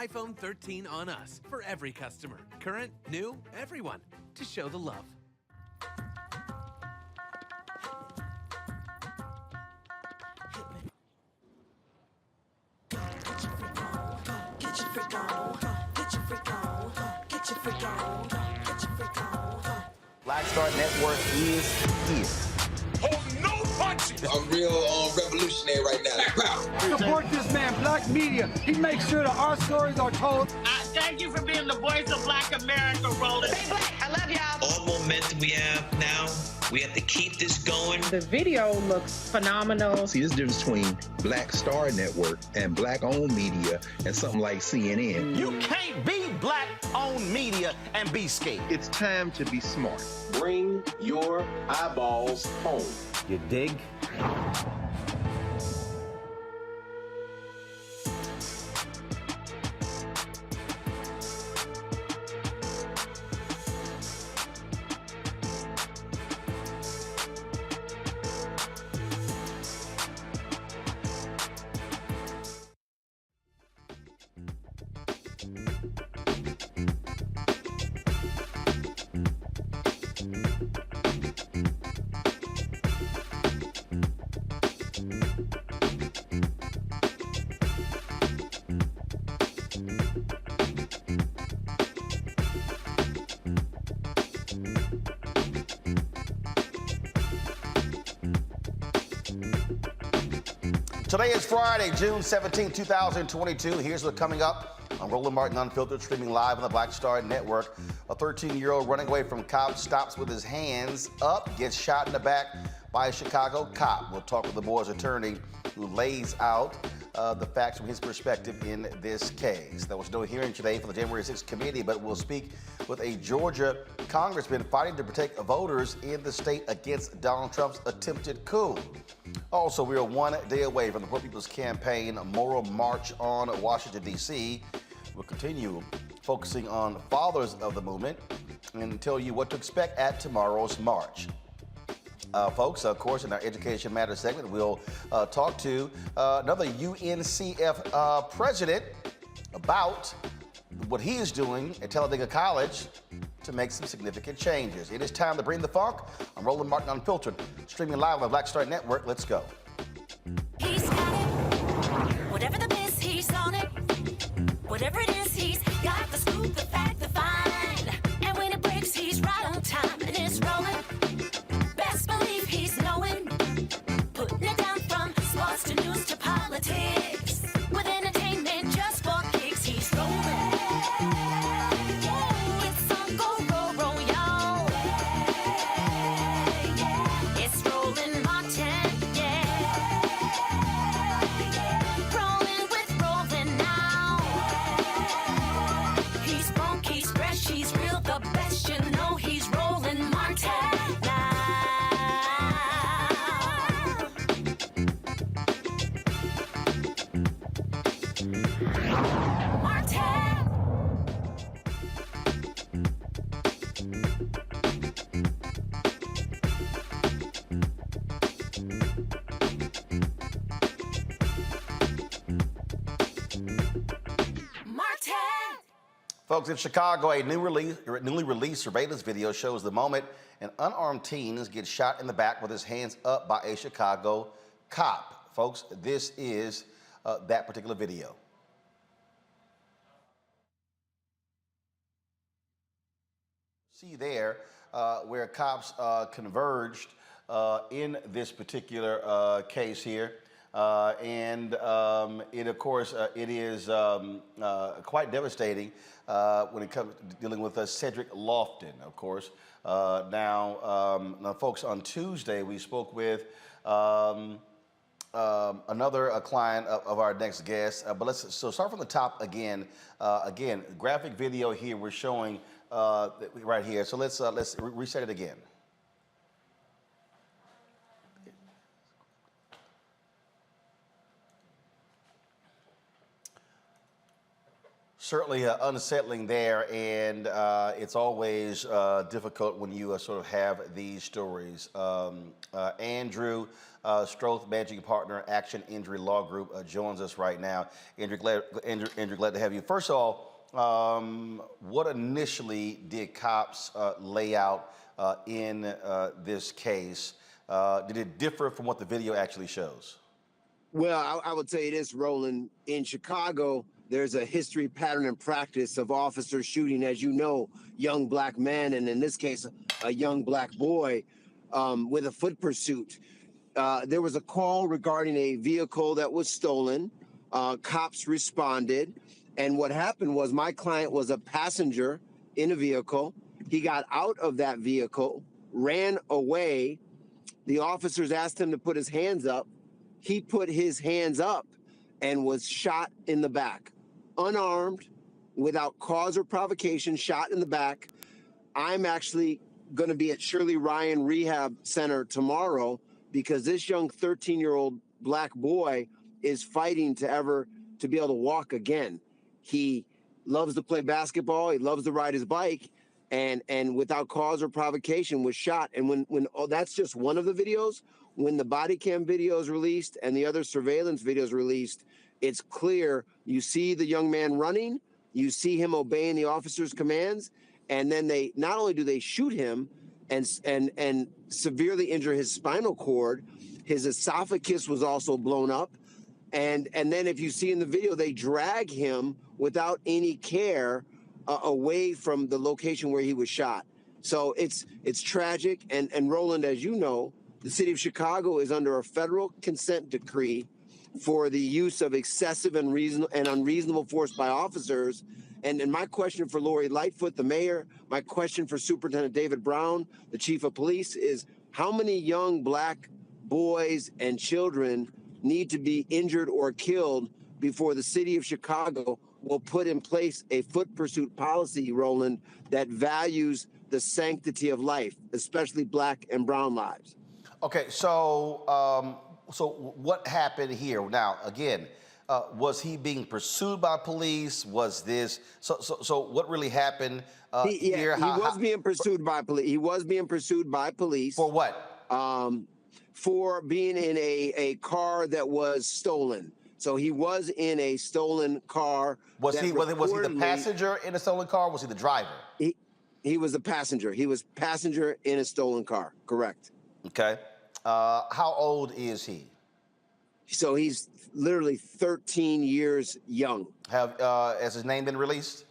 iPhone 13 on us for every customer. Current, new, everyone. To show the love. Black Star Network is here. Oh, no punches! I'm real revolutionary right now. Support this man, Black Media. He makes sure that our stories are told. Thank you for being the voice of Black America, Roland. Stay black. I love y'all. All momentum we have now, we have to keep this going. The video looks phenomenal. See, this difference between Black Star Network and Black-owned media and something like CNN. You can't be Black-owned media and be scared. It's time to be smart. Bring your eyeballs home. You dig? Today is Friday, June 17, 2022. Here's what's coming up on Roland Martin Unfiltered, streaming live on the Black Star Network. A 13-year-old running away from cops stops with his hands up, gets shot in the back by a Chicago cop. We'll talk with the boy's attorney who lays out the facts from his perspective in this case. There was no hearing today for the January 6th committee, but we'll speak with a Georgia congressman fighting to protect voters in the state against Donald Trump's attempted coup. Also, we are 1 day away from the Poor People's Campaign Moral March on Washington, D.C. We'll continue focusing on fathers of the movement and tell you what to expect at tomorrow's march. Folks, of course, in our Education Matters segment, we'll talk to another UNCF president about what he is doing at Talladega College to make some significant changes. It is time to bring the funk. I'm Roland Martin Unfiltered, streaming live on the Black Star Network. Let's go. He's got it. Whatever the miss, he's on it. Whatever it is, he's got the scoop, the fact, the find. And when it breaks, he's right on time and it's rolling. Best believe he's knowing. Putting it down from sports to news to politics. With entertainment just for kicks, he's rolling. Folks, in Chicago, a newly released surveillance video shows the moment an unarmed teen gets shot in the back with his hands up by a Chicago cop. Folks, this is that particular video. See there where cops converged in this particular case here. And it, of course, it is quite devastating when it comes to dealing with Cedric Lofton, of course. Now, folks, on Tuesday, we spoke with another client of our next guest. But let's start from the top again. Again, graphic video here we're showing right here. So let's reset it again. Certainly unsettling there, and it's always difficult when you sort of have these stories. Andrew Stroth, managing partner, Action Injury Law Group, joins us right now. Andrew, glad to have you. First of all, what initially did cops lay out in this case? Did it differ from what the video actually shows? Well, I would say this, Roland. In Chicago, there's a history, pattern, and practice of officers shooting, as you know, young black men, and in this case, a young black boy with a foot pursuit. There was a call regarding a vehicle that was stolen. Cops responded, and what happened was my client was a passenger in a vehicle. He got out of that vehicle, ran away. The officers asked him to put his hands up. He put his hands up and was shot in the back. Unarmed, without cause or provocation, shot in the back. I'm actually going to be at Shirley Ryan Rehab Center tomorrow because this young 13-year-old black boy is fighting to be able to walk again. He loves to play basketball. He loves to ride his bike, and without cause or provocation was shot. And when that's just one of the videos. When the body cam video is released and the other surveillance video is released, it's clear. You see the young man running, you see him obeying the officer's commands, and then they not only do they shoot him and severely injure his spinal cord, his esophagus was also blown up, and then if you see in the video, they drag him without any care away from the location where he was shot. So it's tragic, and Roland, as you know, the city of Chicago is under a federal consent decree for the use of excessive and unreasonable force by officers. And my question for Lori Lightfoot, the mayor, my question for Superintendent David Brown, the chief of police, is how many young black boys and children need to be injured or killed before the city of Chicago will put in place a foot pursuit policy, Roland, that values the sanctity of life, especially black and brown lives? Okay, so what happened here? Now, again, was he being pursued by police? Was this so? What really happened here? He was being pursued by police. He was being pursued by police for what? For being in a car that was stolen. So he was in a stolen car. Was he the passenger in a stolen car? Or was he the driver? He was the passenger. He was passenger in a stolen car. Correct. Okay. How old is he? So he's literally 13 years young. Has his name been released?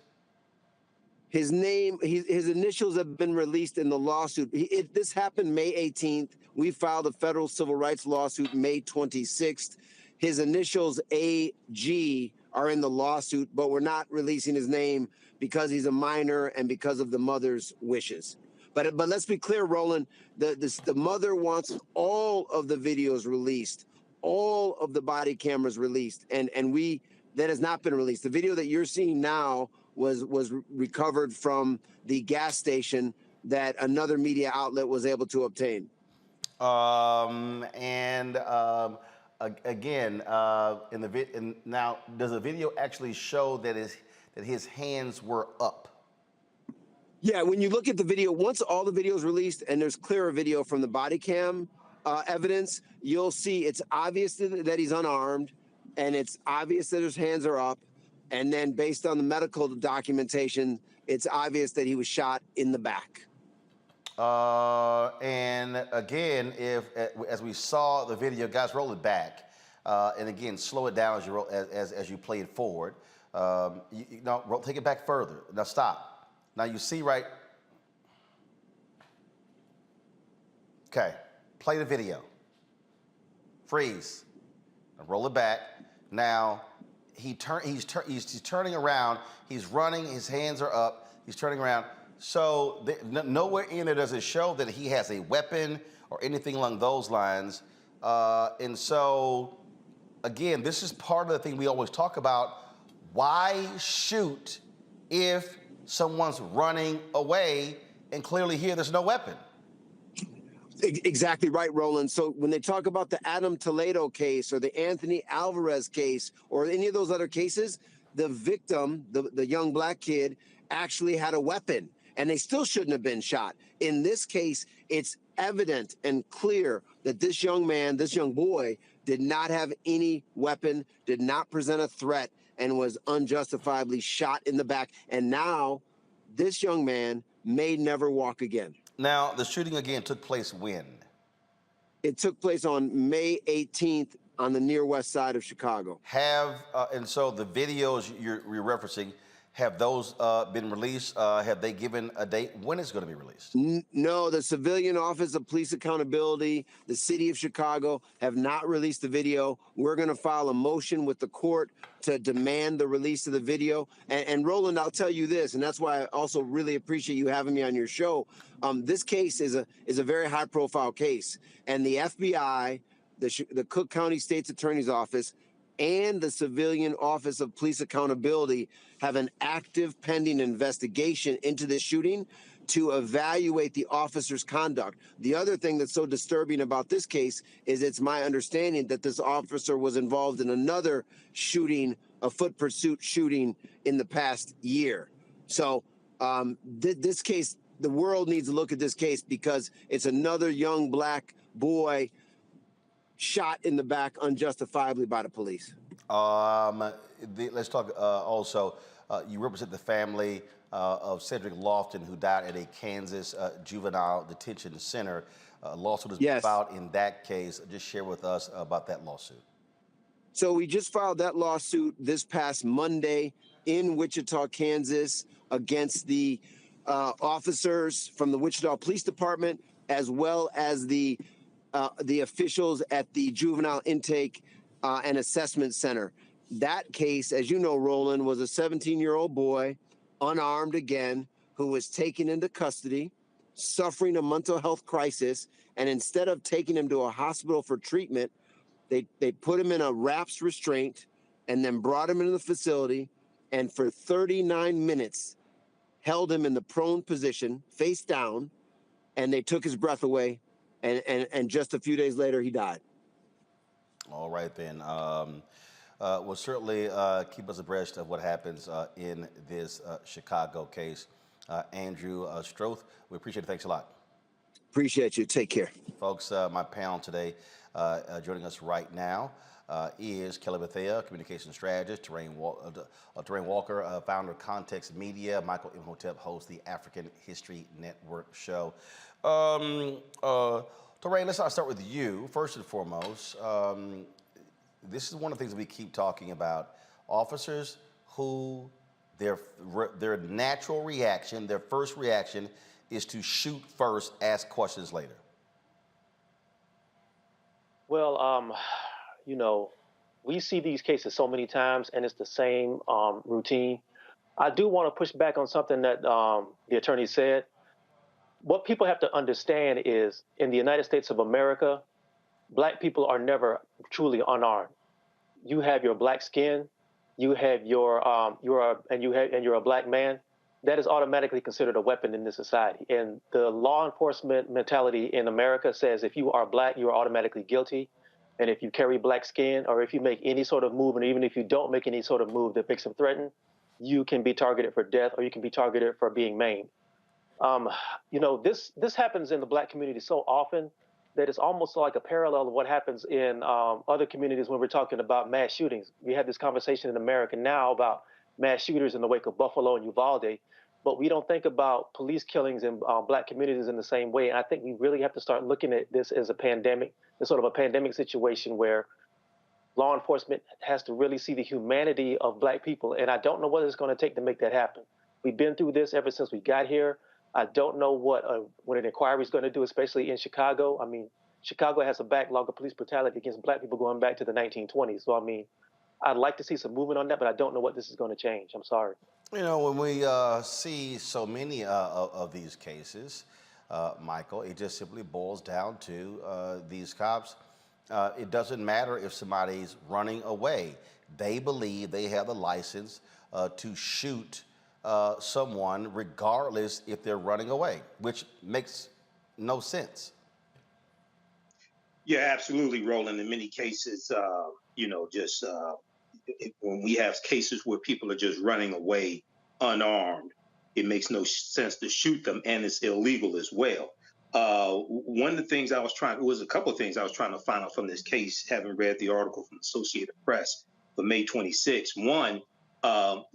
His initials have been released in the lawsuit. This happened May 18th. We filed a federal civil rights lawsuit May 26th. His initials AG are in the lawsuit, but we're not releasing his name because he's a minor and because of the mother's wishes. But let's be clear, Roland, the mother wants all of the videos released, all of the body cameras released, and that has not been released. The video that you're seeing now was recovered from the gas station that another media outlet was able to obtain. Again, now, does the video actually show that his hands were up? Yeah, when you look at the video, once all the video is released and there's clearer video from the body cam evidence, you'll see it's obvious that he's unarmed, and it's obvious that his hands are up. And then based on the medical documentation, it's obvious that he was shot in the back. And again, as we saw the video, guys, roll it back, and again, slow it down as you play it forward. Take it back further. Now stop. Now you see right. Okay, play the video. Freeze. Now roll it back. Now he's turning around. He's running. His hands are up. He's turning around. So nowhere in there does it show that he has a weapon or anything along those lines. And so, again, this is part of the thing we always talk about. Why shoot if someone's running away and clearly here there's no weapon? Exactly right, Roland. So when they talk about the Adam Toledo case or the Anthony Alvarez case or any of those other cases, the victim, the young black kid, actually had a weapon, and they still shouldn't have been shot. In this case, it's evident and clear that this young man, this young boy, did not have any weapon, did not present a threat, and was unjustifiably shot in the back. And now this young man may never walk again. Now, the shooting again took place when? It took place on May 18th on the near west side of Chicago. And so the videos you're referencing, have those been released? Have they given a date when it's going to be released? No, the Civilian Office of Police Accountability, the City of Chicago have not released the video. We're going to file a motion with the court to demand the release of the video. And Roland, I'll tell you this, and that's why I also really appreciate you having me on your show. This case is a very high-profile case, and the FBI, the Cook County State's Attorney's Office, and the Civilian Office of Police Accountability have an active pending investigation into this shooting to evaluate the officer's conduct. The other thing that's so disturbing about this case is it's my understanding that this officer was involved in another shooting, a foot pursuit shooting in the past year. So this case, the world needs to look at this case because it's another young black boy shot in the back unjustifiably by the police. Let's talk also, you represent the family of Cedric Lofton, who died at a Kansas juvenile detention center. A lawsuit has been filed in that case. Just share with us about that lawsuit. So we just filed that lawsuit this past Monday in Wichita, Kansas, against the officers from the Wichita Police Department, as well as the officials at the Juvenile Intake and Assessment Center. That case, as you know, Roland, was a 17-year-old boy, unarmed again, who was taken into custody, suffering a mental health crisis, and instead of taking him to a hospital for treatment, they put him in a wraps restraint and then brought him into the facility, and for 39 minutes held him in the prone position, face down, and they took his breath away. And just a few days later, he died. All right, then. We'll certainly keep us abreast of what happens in this Chicago case. Andrew Stroth, we appreciate it. Thanks a lot. Appreciate you. Take care. Folks, my panel today, joining us right now, is Kelly Bethea, communication strategist, Terrain Walker, founder of Context Media, Michael Imhotep, hosts the African History Network show. Terrain, let's start with you. First and foremost, this is one of the things that we keep talking about. Officers who their natural reaction, their first reaction is to shoot first, ask questions later. Well, you know, we see these cases so many times, and it's the same routine. I do want to push back on something that the attorney said. What people have to understand is, in the United States of America, black people are never truly unarmed. You have your black skin, you have you're a black man. That is automatically considered a weapon in this society. And the law enforcement mentality in America says if you are black, you are automatically guilty. And if you carry black skin, or if you make any sort of move, and even if you don't make any sort of move that makes them threatened, you can be targeted for death, or you can be targeted for being maimed. You know, this happens in the black community so often that it's almost like a parallel of what happens in other communities when we're talking about mass shootings. We have this conversation in America now about mass shooters in the wake of Buffalo and Uvalde, but we don't think about police killings in black communities in the same way. And I think we really have to start looking at this as a pandemic, as sort of a pandemic situation where law enforcement has to really see the humanity of black people. And I don't know what it's going to take to make that happen. We've been through this ever since we got here. I don't know what an inquiry is going to do, especially in Chicago. I mean, Chicago has a backlog of police brutality against black people going back to the 1920s. So, I mean, I'd like to see some movement on that, but I don't know what this is going to change. I'm sorry. You know, when we see so many of these cases, Michael, it just simply boils down to these cops. It doesn't matter if somebody's running away. They believe they have the license to shoot someone regardless if they're running away, which makes no sense. Yeah, absolutely, Roland. In many cases, you know, just when we have cases where people are just running away unarmed, it makes no sense to shoot them, and it's illegal as well. One of the things it was a couple of things I was trying to find out from this case, having read the article from the Associated Press for May 26. One,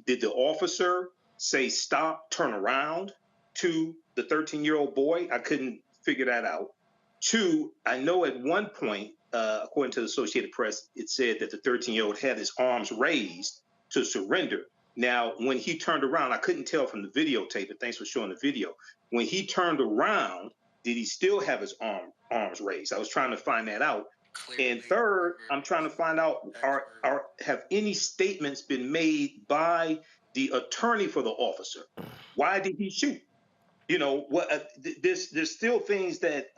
did the officer say stop, turn around to the 13-year-old boy? I couldn't figure that out. Two, I know at one point, according to the Associated Press, it said that the 13-year-old had his arms raised to surrender. Now, when he turned around, I couldn't tell from the videotape, but thanks for showing the video. When he turned around, did he still have his arms raised? I was trying to find that out. And third, I'm trying to find out, have any statements been made by the attorney for the officer? Why did he shoot? You know, there's still things that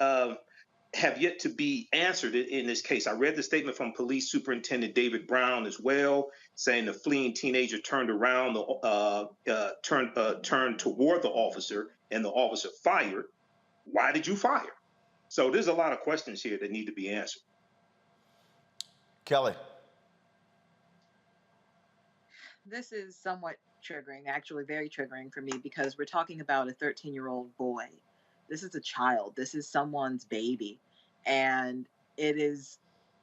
have yet to be answered in this case. I read the statement from Police Superintendent David Brown as well, saying the fleeing teenager turned around, turned toward the officer, and the officer fired. Why did you fire? So there's a lot of questions here that need to be answered. Kelly. This is somewhat triggering, actually very triggering for me, because we're talking about a 13-year-old boy. This is a child. This is someone's baby. And it is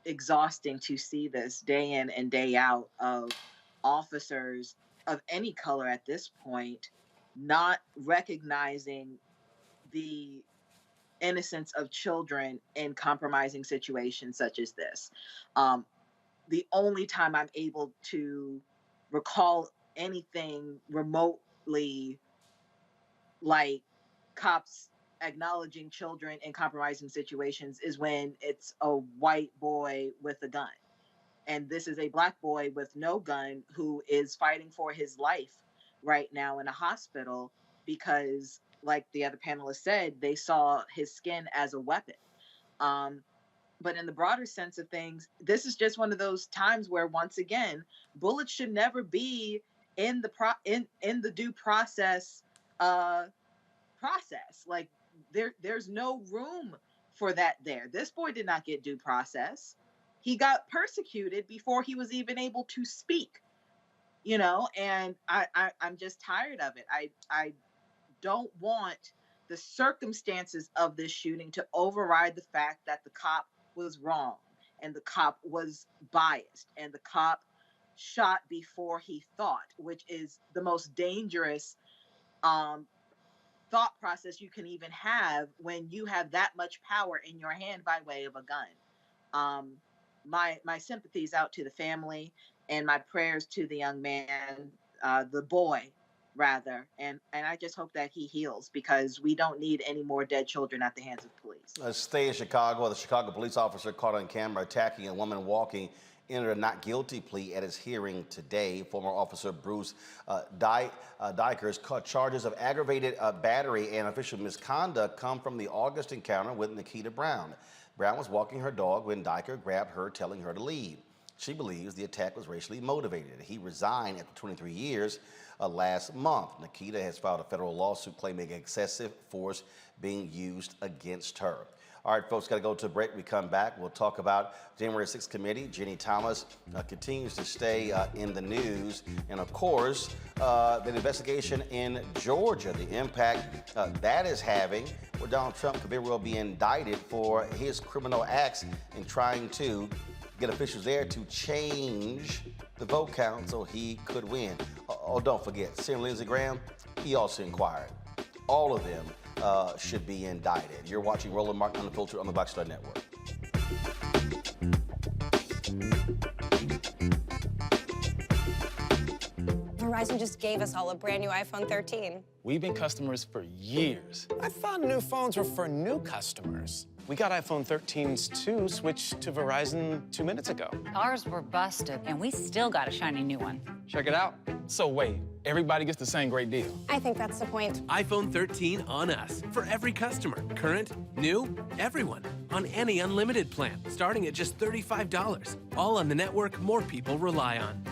exhausting to see this day in and day out of officers of any color at this point not recognizing the innocence of children in compromising situations such as this. The only time I'm able to recall anything remotely like cops acknowledging children in compromising situations is when it's a white boy with a gun. And this is a black boy with no gun who is fighting for his life right now in a hospital because, like the other panelists said, they saw his skin as a weapon. But in the broader sense of things, this is just one of those times where, once again, bullets should never be in the due process Like there's no room for that there. This boy did not get due process. He got persecuted before he was even able to speak. You know, and I'm just tired of it. I don't want the circumstances of this shooting to override the fact that the cop was wrong and the cop was biased and the cop shot before he thought, which is the most dangerous thought process you can even have when you have that much power in your hand by way of a gun. My sympathies out to the family and my prayers to the young man, the boy, rather, and I just hope that he heals, because we don't need any more dead children at the hands of police. Let's stay in Chicago. The Chicago police officer caught on camera attacking a woman walking entered a not guilty plea at his hearing today. Former officer Bruce Dykers caught charges of aggravated battery and official misconduct come from the August encounter with Nikita Brown. Brown was walking her dog when Dyker grabbed her, telling her to leave. She believes the attack was racially motivated. He resigned after 23 years last month. Nikita has filed a federal lawsuit claiming excessive force being used against her. All right, folks, got to go to a break. We come back. We'll talk about January 6th committee. Jenny Thomas continues to stay in the news. And, of course, the investigation in Georgia, the impact that is having, where Donald Trump could very well be indicted for his criminal acts in trying to get officials there to change the vote count so he could win. Oh, don't forget, Senator Lindsey Graham, he also inquired. All of them should be indicted. You're watching Roland Martin Unfiltered on the Black Star Network. Verizon just gave us all a brand new iPhone 13. We've been customers for years. I thought new phones were for new customers. We got iPhone 13s too, switched to Verizon 2 minutes ago. Ours were busted, and we still got a shiny new one. Check it out. So wait, everybody gets the same great deal. I think that's the point. iPhone 13 on us for every customer. Current, new, everyone. On any unlimited plan, starting at just $35. All on the network more people rely on.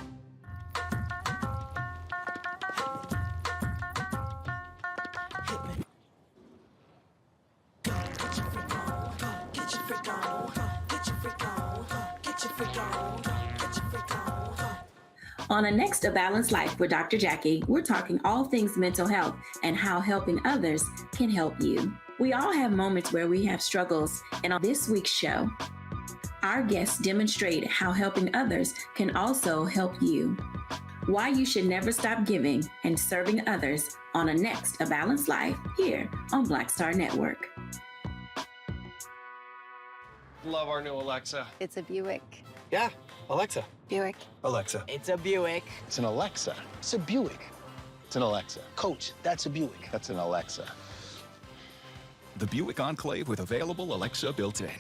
On the next A Balanced Life with Dr. Jackie, we're talking all things mental health and how helping others can help you. We all have moments where we have struggles, and on this week's show, our guests demonstrate how helping others can also help you. Why you should never stop giving and serving others on a next A Balanced Life here on Black Star Network. Love our new Alexa. It's a Buick. Yeah, Alexa. Buick. Alexa. It's a Buick. It's an Alexa. It's a Buick. It's an Alexa. Coach, that's a Buick. That's an Alexa. The Buick Enclave with available Alexa built-in.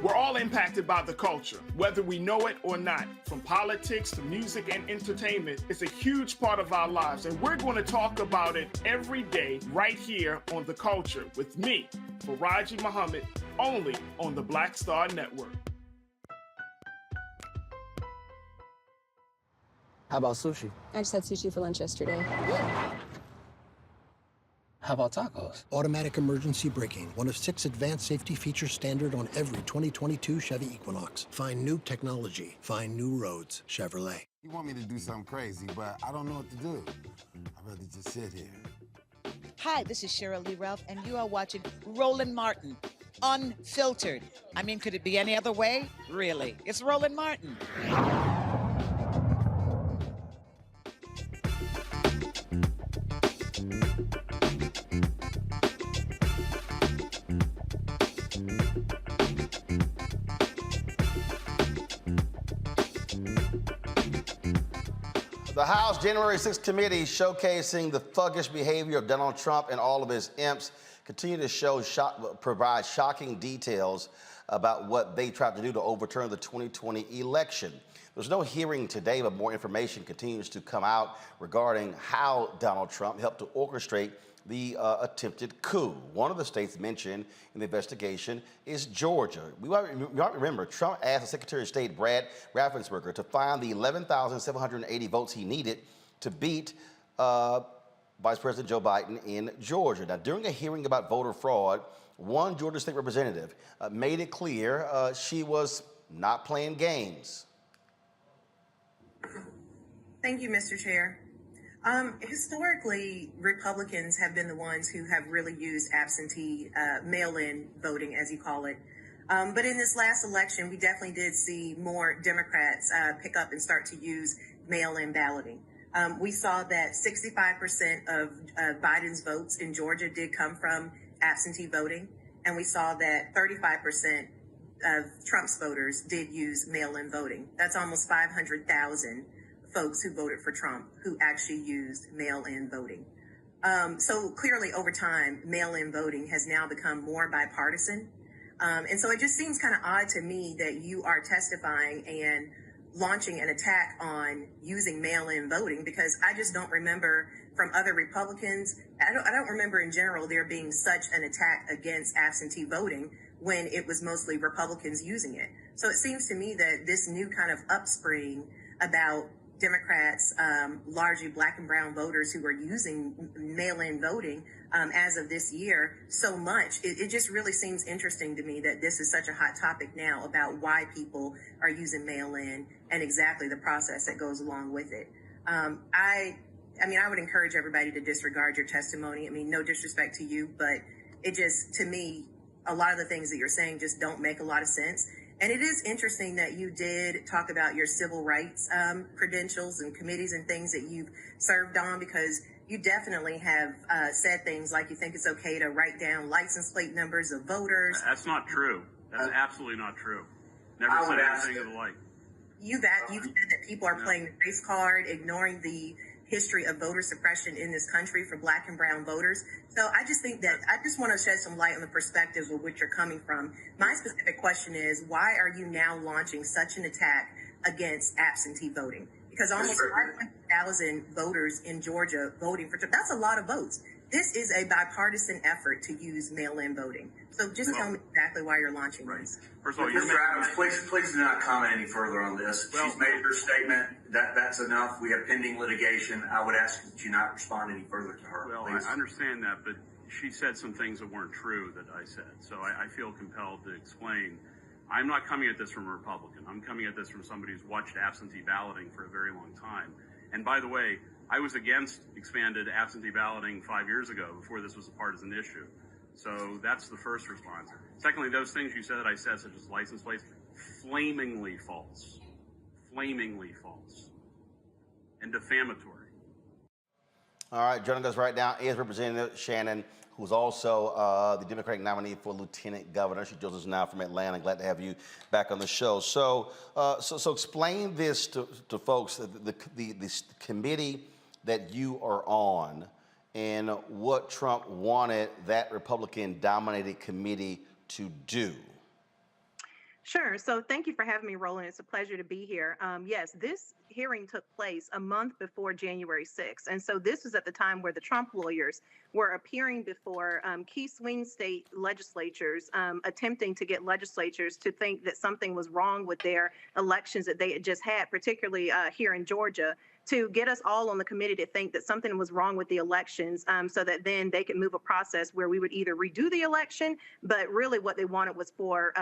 We're all impacted by the culture, whether we know it or not. From politics to music and entertainment, it's a huge part of our lives, and we're going to talk about it every day right here on The Culture with me, Faraji Muhammad, only on the Black Star Network. How about sushi? I just had sushi for lunch yesterday. How about tacos? Automatic emergency braking, one of 6 advanced safety features standard on every 2022 Chevy Equinox. Find new technology. Find new roads. Chevrolet. You want me to do something crazy, but I don't know what to do. I'd rather just sit here. Hi, this is Cheryl Lee Ralph, and you are watching Roland Martin, Unfiltered. I mean, could it be any other way? Really? It's Roland Martin. The House January 6th committee showcasing the thuggish behavior of Donald Trump and all of his imps continue to provide shocking details about what they tried to do to overturn the 2020 election. There's no hearing today, but more information continues to come out regarding how Donald Trump helped to orchestrate the attempted coup. One of the states mentioned in the investigation is Georgia. We might remember Trump asked Secretary of State Brad Raffensperger to find the 11,780 votes he needed to beat Vice President Joe Biden in Georgia. Now, during a hearing about voter fraud, one Georgia state representative made it clear she was not playing games. Thank you, Mr. Chair. Historically, Republicans have been the ones who have really used absentee mail-in voting, as you call it. But in this last election, we definitely did see more Democrats pick up and start to use mail-in balloting. We saw that 65% of Biden's votes in Georgia did come from absentee voting, and we saw that 35% of Trump's voters did use mail-in voting. That's almost 500,000 folks who voted for Trump who actually used mail-in voting. So clearly over time, mail-in voting has now become more bipartisan. And so it just seems kind of odd to me that you are testifying and launching an attack on using mail-in voting, because I just don't remember from other Republicans, I don't remember in general there being such an attack against absentee voting when it was mostly Republicans using it. So it seems to me that this new kind of upspring about Democrats, largely black and brown voters who are using mail-in voting as of this year so much, it just really seems interesting to me that this is such a hot topic now about why people are using mail-in and exactly the process that goes along with it. I would encourage everybody to disregard your testimony. I mean, no disrespect to you, but it just, to me, a lot of the things that you're saying just don't make a lot of sense. And it is interesting that you did talk about your civil rights credentials and committees and things that you've served on, because you definitely have said things like you think it's okay to write down license plate numbers of voters. That's not true. That's absolutely not true. Never said anything of the like. You've said that people are playing the race card, ignoring the history of voter suppression in this country for black and brown voters. So I just think that I just want to shed some light on the perspectives of which you're coming from. My specific question is, why are you now launching such an attack against absentee voting? Because almost 500,000 voters in Georgia voting for Trump, that's a lot of votes. This is a bipartisan effort to use mail-in voting. So just tell me exactly why you're launching this. First of all, Mr. Adams, please do not comment any further on this. She's made her statement. That's enough. We have pending litigation. I would ask that you not respond any further to her. Well, please. I understand that, but she said some things that weren't true that I said. So I feel compelled to explain. I'm not coming at this from a Republican. I'm coming at this from somebody who's watched absentee balloting for a very long time. And by the way, I was against expanded absentee balloting 5 years ago before this was a partisan issue. So that's the first response. Secondly, those things you said that I said, such as license plates, flamingly false. Flamingly false. And defamatory. All right, joining us right now is Representative Shannon, who's also the Democratic nominee for Lieutenant Governor. She joins us now from Atlanta. Glad to have you back on the show. So explain this to folks, the committee that you are on, and what Trump wanted that Republican-dominated committee to do. Sure. So thank you for having me, Roland. It's a pleasure to be here. Yes, this hearing took place a month before January 6th. And so this was at the time where the Trump lawyers were appearing before key swing state legislatures, attempting to get legislatures to think that something was wrong with their elections that they had just had, particularly here in Georgia, to get us all on the committee to think that something was wrong with the elections, so that then they could move a process where we would either redo the election, but really what they wanted was for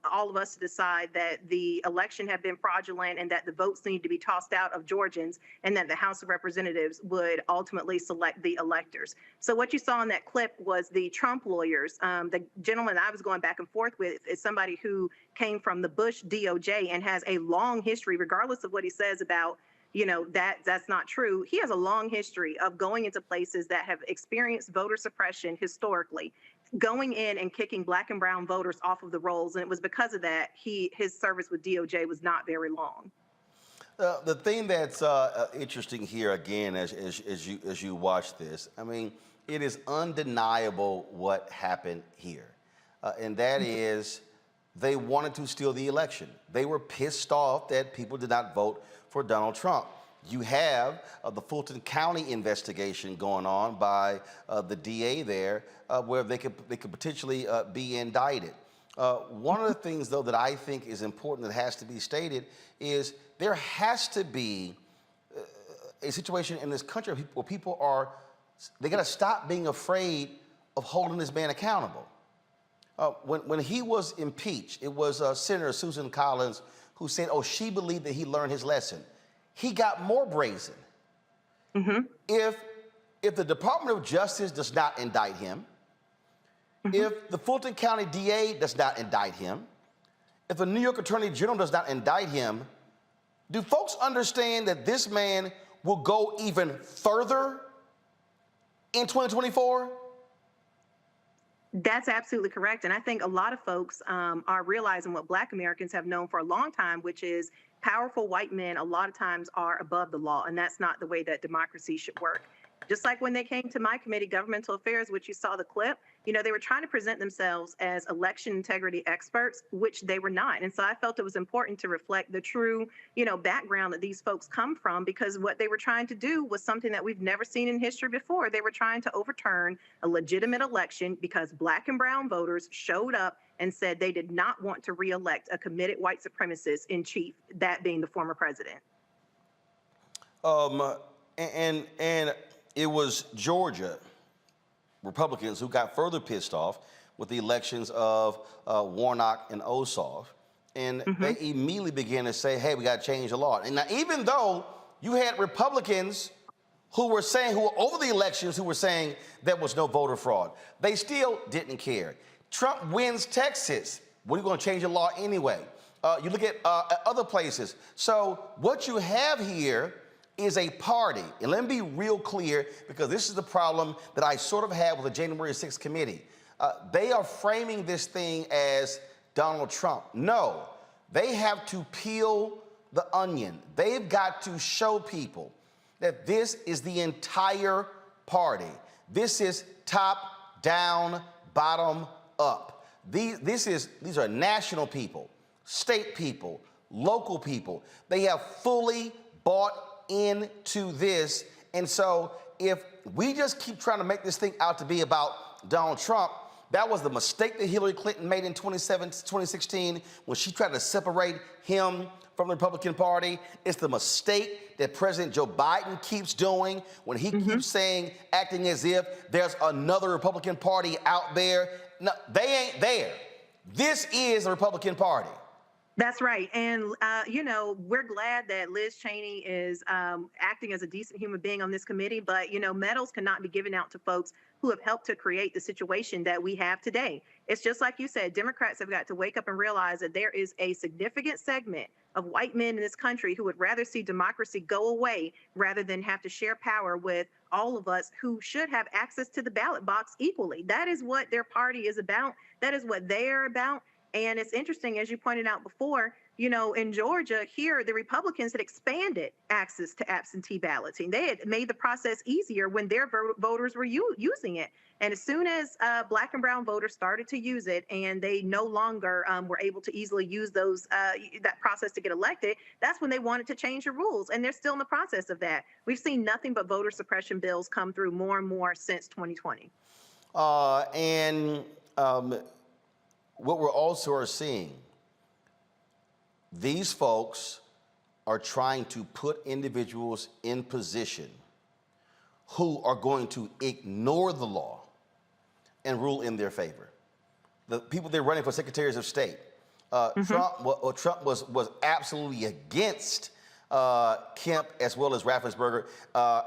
all of us to decide that the election had been fraudulent and that the votes need to be tossed out of Georgians, and that the House of Representatives would ultimately select the electors. So what you saw in that clip was the Trump lawyers. The gentleman I was going back and forth with is somebody who came from the Bush DOJ and has a long history, regardless of what he says about that's not true. He has a long history of going into places that have experienced voter suppression historically, going in and kicking black and brown voters off of the rolls. And it was because of that his service with DOJ was not very long. The thing that's interesting here, again, as you watch this, I mean, it is undeniable what happened here. And that is, they wanted to steal the election. They were pissed off that people did not vote for Donald Trump. You have the Fulton County investigation going on by the DA there, where they could potentially be indicted. One of the things, though, that I think is important that has to be stated is there has to be a situation in this country where people are, they got to stop being afraid of holding this man accountable. When he was impeached, it was Senator Susan Collins who said, oh, she believed that he learned his lesson. He got more brazen. Mm-hmm. If the Department of Justice does not indict him, mm-hmm. if the Fulton County DA does not indict him, if the New York Attorney General does not indict him, do folks understand that this man will go even further in 2024? That's absolutely correct. And I think a lot of folks are realizing what Black Americans have known for a long time, which is powerful white men a lot of times are above the law. And that's not the way that democracy should work. Just like when they came to my committee, Governmental Affairs, which you saw the clip, they were trying to present themselves as election integrity experts, which they were not. And so I felt it was important to reflect the true, background that these folks come from, because what they were trying to do was something that we've never seen in history before. They were trying to overturn a legitimate election because black and brown voters showed up and said they did not want to reelect a committed white supremacist in chief, that being the former president. And it was Georgia Republicans who got further pissed off with the elections of Warnock and Ossoff. And mm-hmm. they immediately began to say, hey, we got to change the law. And now, even though you had Republicans who were over the elections, who were saying there was no voter fraud, they still didn't care. Trump wins Texas. We're going to change the law anyway. You look at other places. So what you have here is a party, and let me be real clear, because this is the problem that I sort of had with the January 6th committee. They are framing this thing as Donald Trump. No, they have to peel the onion. They've got to show people that this is the entire party. This is top down, bottom up. These are national people, state people, local people. They have fully bought into this. And so if we just keep trying to make this thing out to be about Donald Trump, that was the mistake that Hillary Clinton made in 2016 when she tried to separate him from the Republican Party. It's the mistake that President Joe Biden keeps doing when he mm-hmm. keeps acting as if there's another Republican Party out there. No, they ain't there. This is the Republican Party. That's right. And, we're glad that Liz Cheney is acting as a decent human being on this committee. But, medals cannot be given out to folks who have helped to create the situation that we have today. It's just like you said, Democrats have got to wake up and realize that there is a significant segment of white men in this country who would rather see democracy go away rather than have to share power with all of us who should have access to the ballot box equally. That is what their party is about. That is what they are about. And it's interesting, as you pointed out before, in Georgia, here, the Republicans had expanded access to absentee balloting. They had made the process easier when their voters were using it. And as soon as Black and brown voters started to use it and they no longer were able to easily use that process to get elected, that's when they wanted to change the rules. And they're still in the process of that. We've seen nothing but voter suppression bills come through more and more since 2020. What we're also are seeing, these folks are trying to put individuals in position who are going to ignore the law and rule in their favor. The people they're running for secretaries of state, Trump was absolutely against Kemp as well as Raffensperger,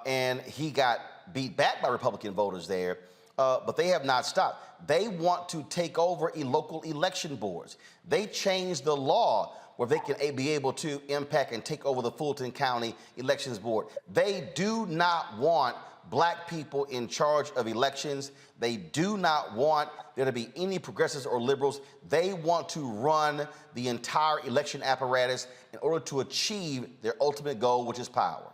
and he got beat back by Republican voters there. But they have not stopped. They want to take over local election boards. They changed the law where they can be able to impact and take over the Fulton County Elections Board. They do not want Black people in charge of elections. They do not want there to be any progressives or liberals. They want to run the entire election apparatus in order to achieve their ultimate goal, which is power.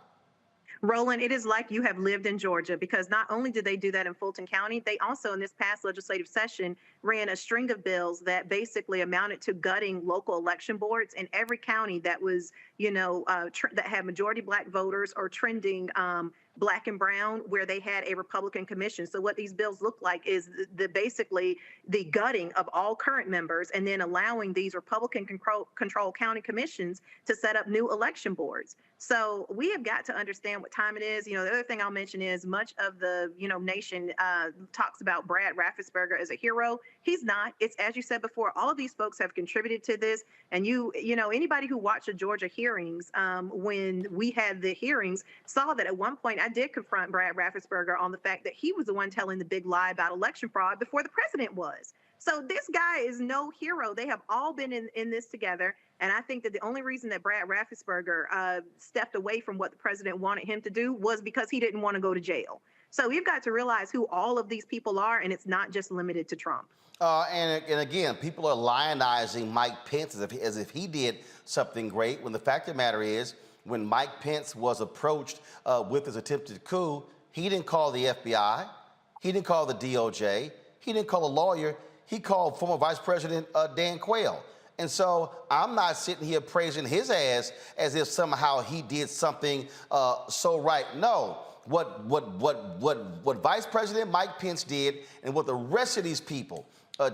Roland, it is like you have lived in Georgia, because not only did they do that in Fulton County, they also in this past legislative session ran a string of bills that basically amounted to gutting local election boards in every county that was, that had majority Black voters or trending Black and brown, where they had a Republican commission. So what these bills look like is basically the gutting of all current members and then allowing these Republican control county commissions to set up new election boards. So we have got to understand what time it is. The other thing I'll mention is much of the, nation talks about Brad Raffensperger as a hero. He's not. It's, as you said before, all of these folks have contributed to this. And anybody who watched the Georgia hearings, when we had the hearings, saw that at one point I did confront Brad Raffensperger on the fact that he was the one telling the big lie about election fraud before the president was. So this guy is no hero. They have all been in this together. And I think that the only reason that Brad Raffensperger stepped away from what the president wanted him to do was because he didn't want to go to jail. So we've got to realize who all of these people are, and it's not just limited to Trump. And again, people are lionizing Mike Pence as if he did something great, when the fact of the matter is, when Mike Pence was approached with his attempted coup, he didn't call the FBI, he didn't call the DOJ, he didn't call a lawyer, he called former Vice President Dan Quayle. And so I'm not sitting here praising his ass as if somehow he did something so right. No, what Vice President Mike Pence did and what the rest of these people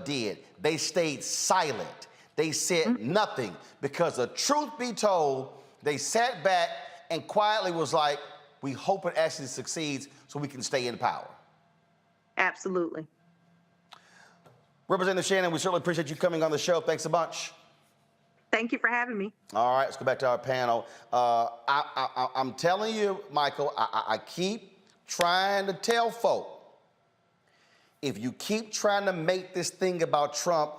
did, they stayed silent. They said nothing, because the truth be told, they sat back and quietly was like, we hope it actually succeeds so we can stay in power. Absolutely. Representative Shannon, we certainly appreciate you coming on the show. Thanks a bunch. Thank you for having me. All right, let's go back to our panel. I'm telling you, Michael, I keep trying to tell folk, if you keep trying to make this thing about Trump,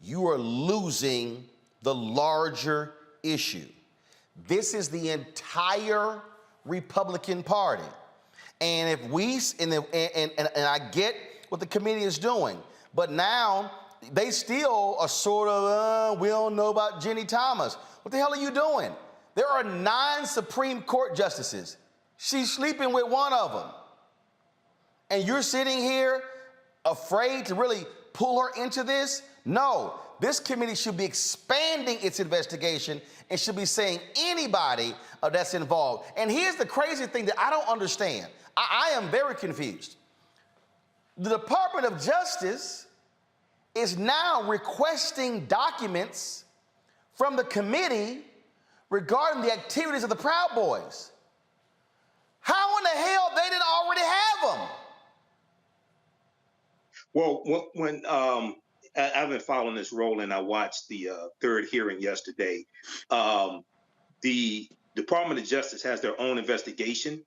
you are losing the larger issue. This is the entire Republican Party. And if we, and I get what the committee is doing, but now they still are sort of, we don't know about Jenny Thomas. What the hell are you doing? There are 9 Supreme Court justices. She's sleeping with one of them. And you're sitting here afraid to really pull her into this? No, this committee should be expanding its investigation and should be saying anybody that's involved. And here's the crazy thing that I don't understand. I am very confused. The Department of Justice is now requesting documents from the committee regarding the activities of the Proud Boys. How in the hell they didn't already have them? Well, when I've been following this, Roland. I watched the third hearing yesterday. The Department of Justice has their own investigation,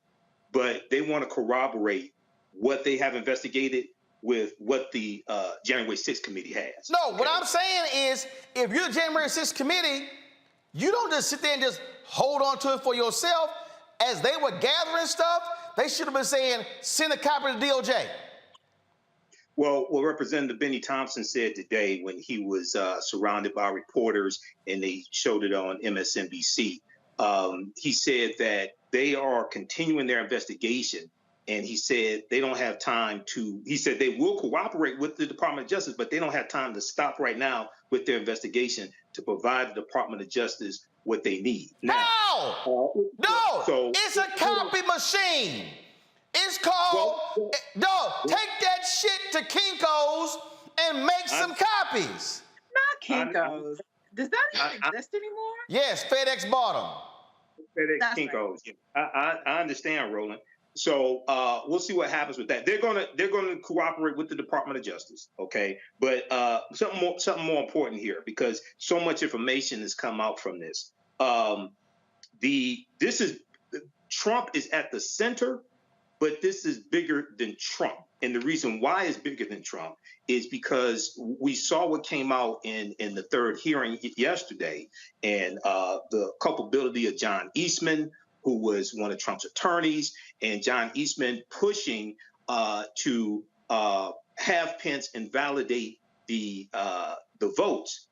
but they want to corroborate what they have investigated with what the January 6th committee has. No, what I'm saying is, if you're the January 6th committee, you don't just sit there and just hold on to it for yourself. As they were gathering stuff, they should have been saying, send a copy to DOJ. Well, what Representative Benny Thompson said today when he was surrounded by reporters and they showed it on MSNBC, he said that they are continuing their investigation. And he said they don't have time to, he said they will cooperate with the Department of Justice, but they don't have time to stop right now with their investigation to provide the Department of Justice what they need. Now, no, it's a copy machine. It's called, take that shit to Kinko's and make some copies. Not Kinko's. Does that even exist anymore? Yes, FedEx bought them. FedEx, Kinko's. Right. I understand, Roland. So we'll see what happens with that. They're gonna cooperate with the Department of Justice, okay? But something more important here, because so much information has come out from this. Trump is at the center, but this is bigger than Trump. And the reason why it's bigger than Trump is because we saw what came out in the third hearing yesterday, and the culpability of John Eastman, who was one of Trump's attorneys, and John Eastman pushing to have Pence invalidate the votes,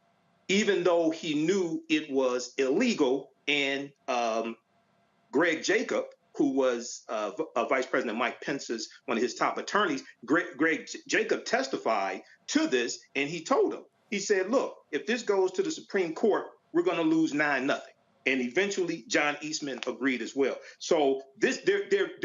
even though he knew it was illegal. And Greg Jacob, who was Vice President Mike Pence's one of his top attorneys, Greg Jacob testified to this, and he told him, he said, look, if this goes to the Supreme Court, we're going to lose 9-0. And eventually, John Eastman agreed as well. So there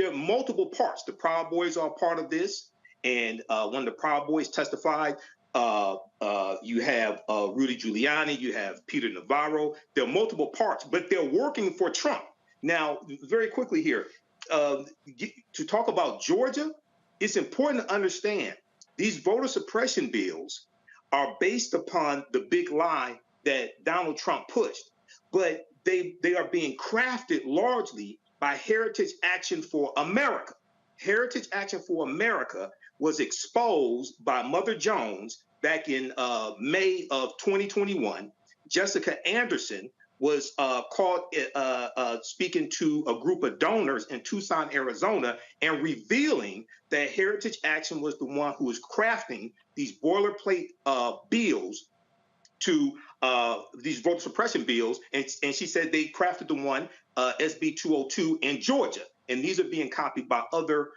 are multiple parts. The Proud Boys are part of this. And when the Proud Boys testified, you have Rudy Giuliani, you have Peter Navarro. There are multiple parts, but they're working for Trump. Now, very quickly here, to talk about Georgia, it's important to understand these voter suppression bills are based upon the big lie that Donald Trump pushed. But they are being crafted largely by Heritage Action for America. Heritage Action for America was exposed by Mother Jones back in May of 2021. Jessica Anderson was caught speaking to a group of donors in Tucson, Arizona, and revealing that Heritage Action was the one who was crafting these boilerplate bills to these voter suppression bills, and she said they crafted the one, SB 202 in Georgia, and these are being copied by other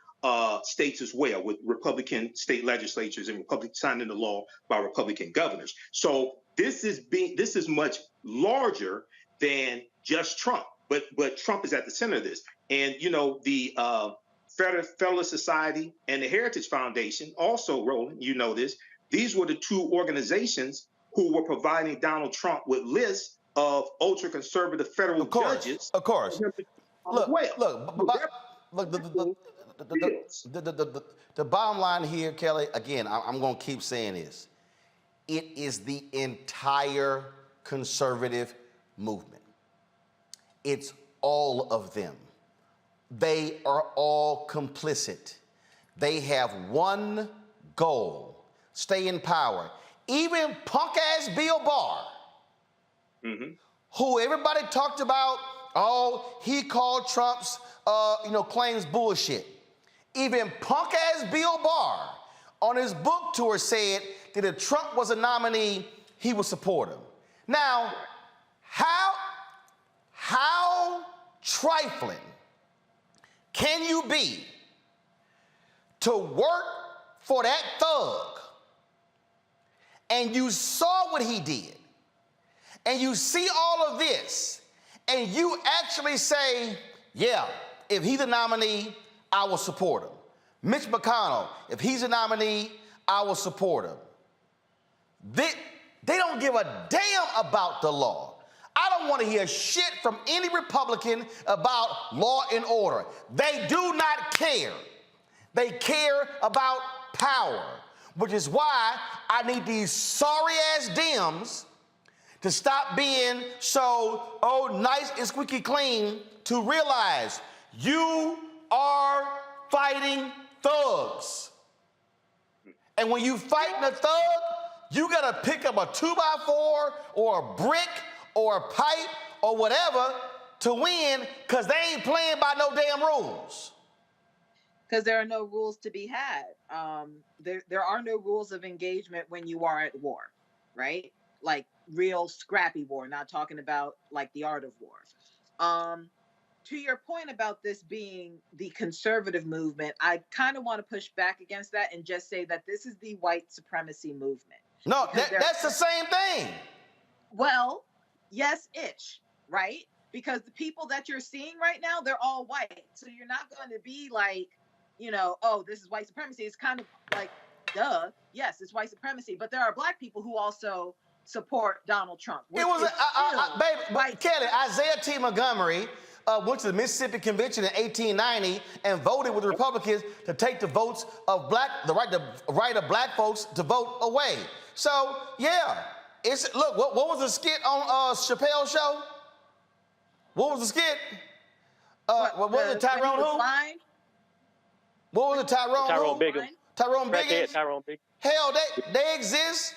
states as well, with Republican state legislatures and signing the law by Republican governors. So this is much larger than just Trump, but Trump is at the center of this. And you know, the Federalist Society and the Heritage Foundation also, Roland, you know this, these were the two organizations who were providing Donald Trump with lists of ultra-conservative federal judges. Of course. Look, the bottom line here, Kelly, again, I'm going to keep saying this. It is the entire conservative movement. It's all of them. They are all complicit. They have one goal: stay in power. Even punk-ass Bill Barr, who everybody talked about, he called Trump's, claims bullshit. Even punk-ass Bill Barr on his book tour said that if Trump was a nominee, he would support him. Now, how trifling can you be to work for that thug? And you saw what he did, and you see all of this, and you actually say, yeah, if he's a nominee, I will support him. Mitch McConnell, if he's a nominee, I will support him. They don't give a damn about the law. I don't want to hear shit from any Republican about law and order. They do not care. They care about power. which is why I need these sorry-ass Dems to stop being so, nice and squeaky clean, to realize you are fighting thugs. And when you fighting a thug, you gotta pick up a 2x4 or a brick or a pipe or whatever to win, because they ain't playing by no damn rules. Because there are no rules to be had. There are no rules of engagement when you are at war, right? Like real scrappy war, not talking about like the art of war. To your point about this being the conservative movement, I kind of want to push back against that and just say that this is the white supremacy movement. No, that's the same thing. Well, yes-ish, right? Because the people that you're seeing right now, they're all white. So you're not going to be like, this is white supremacy. It's kind of like, duh, yes, it's white supremacy. But there are black people who also support Donald Trump. It was, baby, Kelly, Isaiah T. Montgomery went to the Mississippi Convention in 1890 and voted with the Republicans to take the votes of the right of black folks to vote away. So, yeah, look, what was the skit on Chappelle's show? What was the skit? What was it, Tyrone who? What was it, Tyrone? Tyrone Biggum. Tyrone Biggum? Tyrone Biggum. Hell, they exist.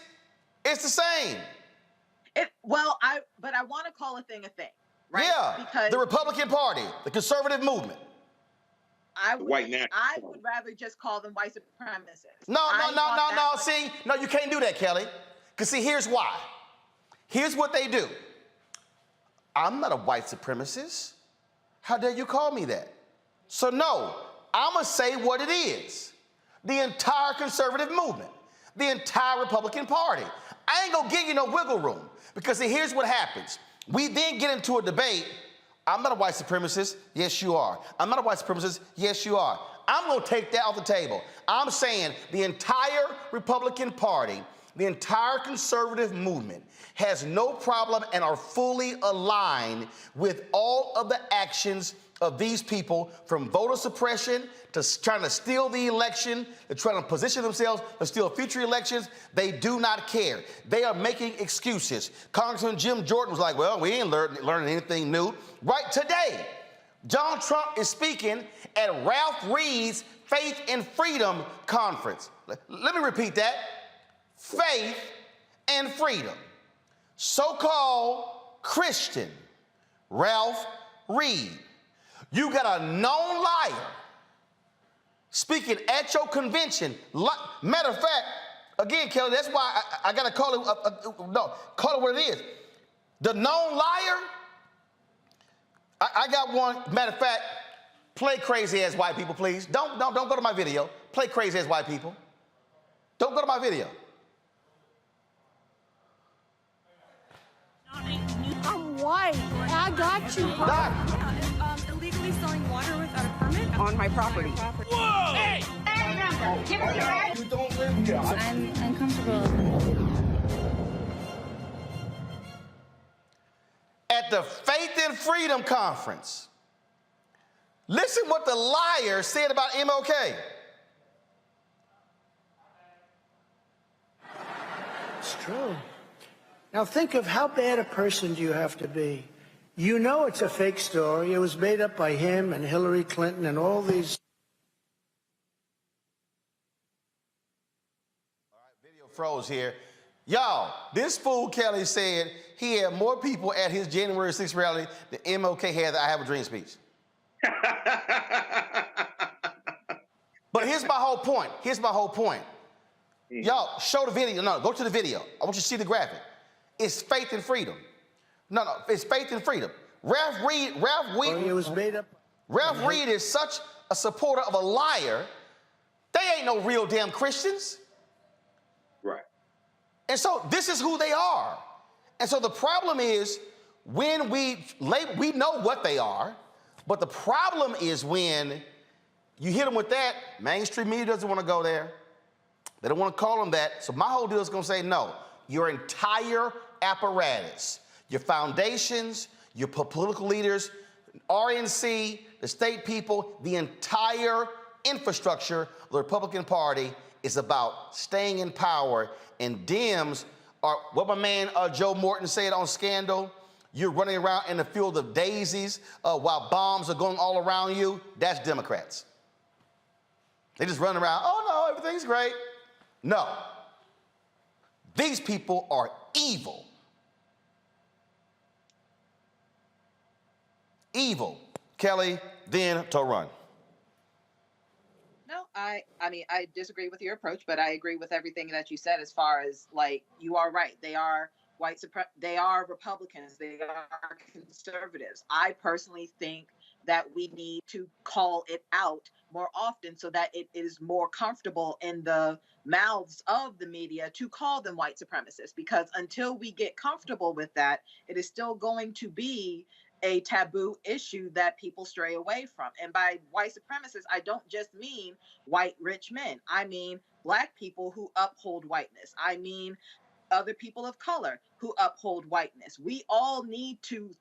It's the same. But I want to call a thing a thing, right? Yeah, because the Republican Party, the conservative movement. I would rather just call them white supremacists. No. See, no, you can't do that, Kelly. Because see, here's why. Here's what they do. I'm not a white supremacist. How dare you call me that? So no, I'm going to say what it is. The entire conservative movement, the entire Republican Party. I ain't going to give you no wiggle room, because see, here's what happens. We then get into a debate. I'm not a white supremacist. Yes, you are. I'm not a white supremacist. Yes, you are. I'm going to take that off the table. I'm saying the entire Republican Party, the entire conservative movement has no problem and are fully aligned with all of the actions of these people, from voter suppression to trying to steal the election, to trying to position themselves to steal future elections. They do not care. They are making excuses. Congressman Jim Jordan was like, well, we ain't learning anything new. Right today, Donald Trump is speaking at Ralph Reed's Faith and Freedom Conference. Let me repeat that. Faith and freedom. So-called Christian Ralph Reed. You got a known liar speaking at your convention. Matter of fact, again, Kelly, that's why I got to call it, call it what it is. The known liar, I got one. Matter of fact, play crazy ass white people, please. Don't go to my video. Play crazy ass white people. Don't go to my video. I'm white. I got you. Doc. Illegally selling water without a permit on my property. Whoa! Hey! Give me your ID. You don't live here. I'm uncomfortable. At the Faith and Freedom Conference, listen what the liar said about MLK. It's true. Now think of how bad a person do you have to be. You know it's a fake story. It was made up by him and Hillary Clinton and all these. All right, video froze here. Y'all, this fool Kelly said he had more people at his January 6th rally than MLK had the I Have a Dream speech. But here's my whole point. Y'all, show the video. No, go to the video. I want you to see the graphic. It's faith and freedom. No, it's faith and freedom. Ralph Reed. It was made up. Ralph Reed is such a supporter of a liar. They ain't no real damn Christians. Right. And so this is who they are. And so the problem is when we know what they are, but the problem is when you hit them with that, mainstream media doesn't want to go there. They don't want to call them that. So my whole deal is going to say no. Your entire apparatus, your foundations, your political leaders, RNC, the state people, the entire infrastructure of the Republican Party It's about staying in power. And Dems are, what my man Joe Morton said on Scandal, you're running around in the field of daisies while bombs are going all around you. That's Democrats. They just run around, oh no, everything's great. No. These people are evil. Evil. Kelly, then to run. No, I mean, I disagree with your approach, but I agree with everything that you said as far as, like, you are right. They are they are Republicans. They are conservatives. I personally think that we need to call it out more often so that it is more comfortable in the mouths of the media to call them white supremacists, because until we get comfortable with that, it is still going to be a taboo issue that people stray away from. And by white supremacists, I don't just mean white rich men. I mean Black people who uphold whiteness. I mean other people of color who uphold whiteness. We all need to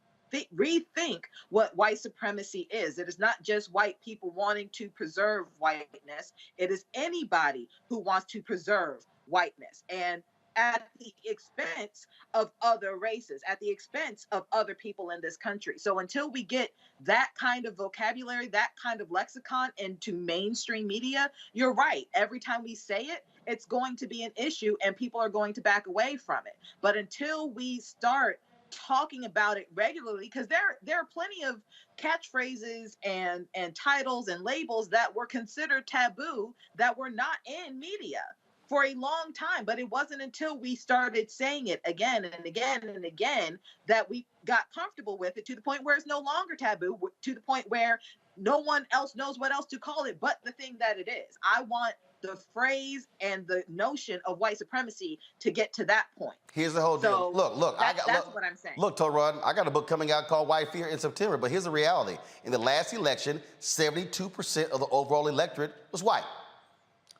rethink what white supremacy is. It is not just white people wanting to preserve whiteness. It is anybody who wants to preserve whiteness, and at the expense of other races, at the expense of other people in this country. So until we get that kind of vocabulary, that kind of lexicon into mainstream media, you're right. Every time we say it, it's going to be an issue and people are going to back away from it. But until we start talking about it regularly, because there are plenty of catchphrases and titles and labels that were considered taboo that were not in media for a long time. But it wasn't until we started saying it again and again and again that we got comfortable with it, to the point where it's no longer taboo, to the point where no one else knows what else to call it but the thing that it is. I want the phrase and the notion of white supremacy to get to that point. Here's the whole deal. Look, that's what I'm saying. Look, Torun, I got a book coming out called White Fear in September, but here's the reality. In the last election, 72% of the overall electorate was white.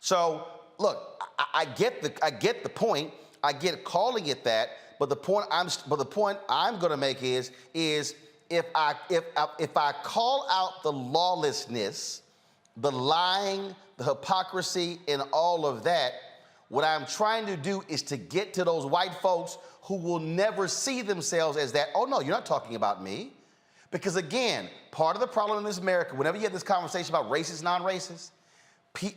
So, look, I get the point. I get calling it that, but the point I'm going to make is if I call out the lawlessness, the lying, the hypocrisy, and all of that, what I'm trying to do is to get to those white folks who will never see themselves as that. Oh no, you're not talking about me. Because again, part of the problem in this America, whenever you have this conversation about racist, non-racist,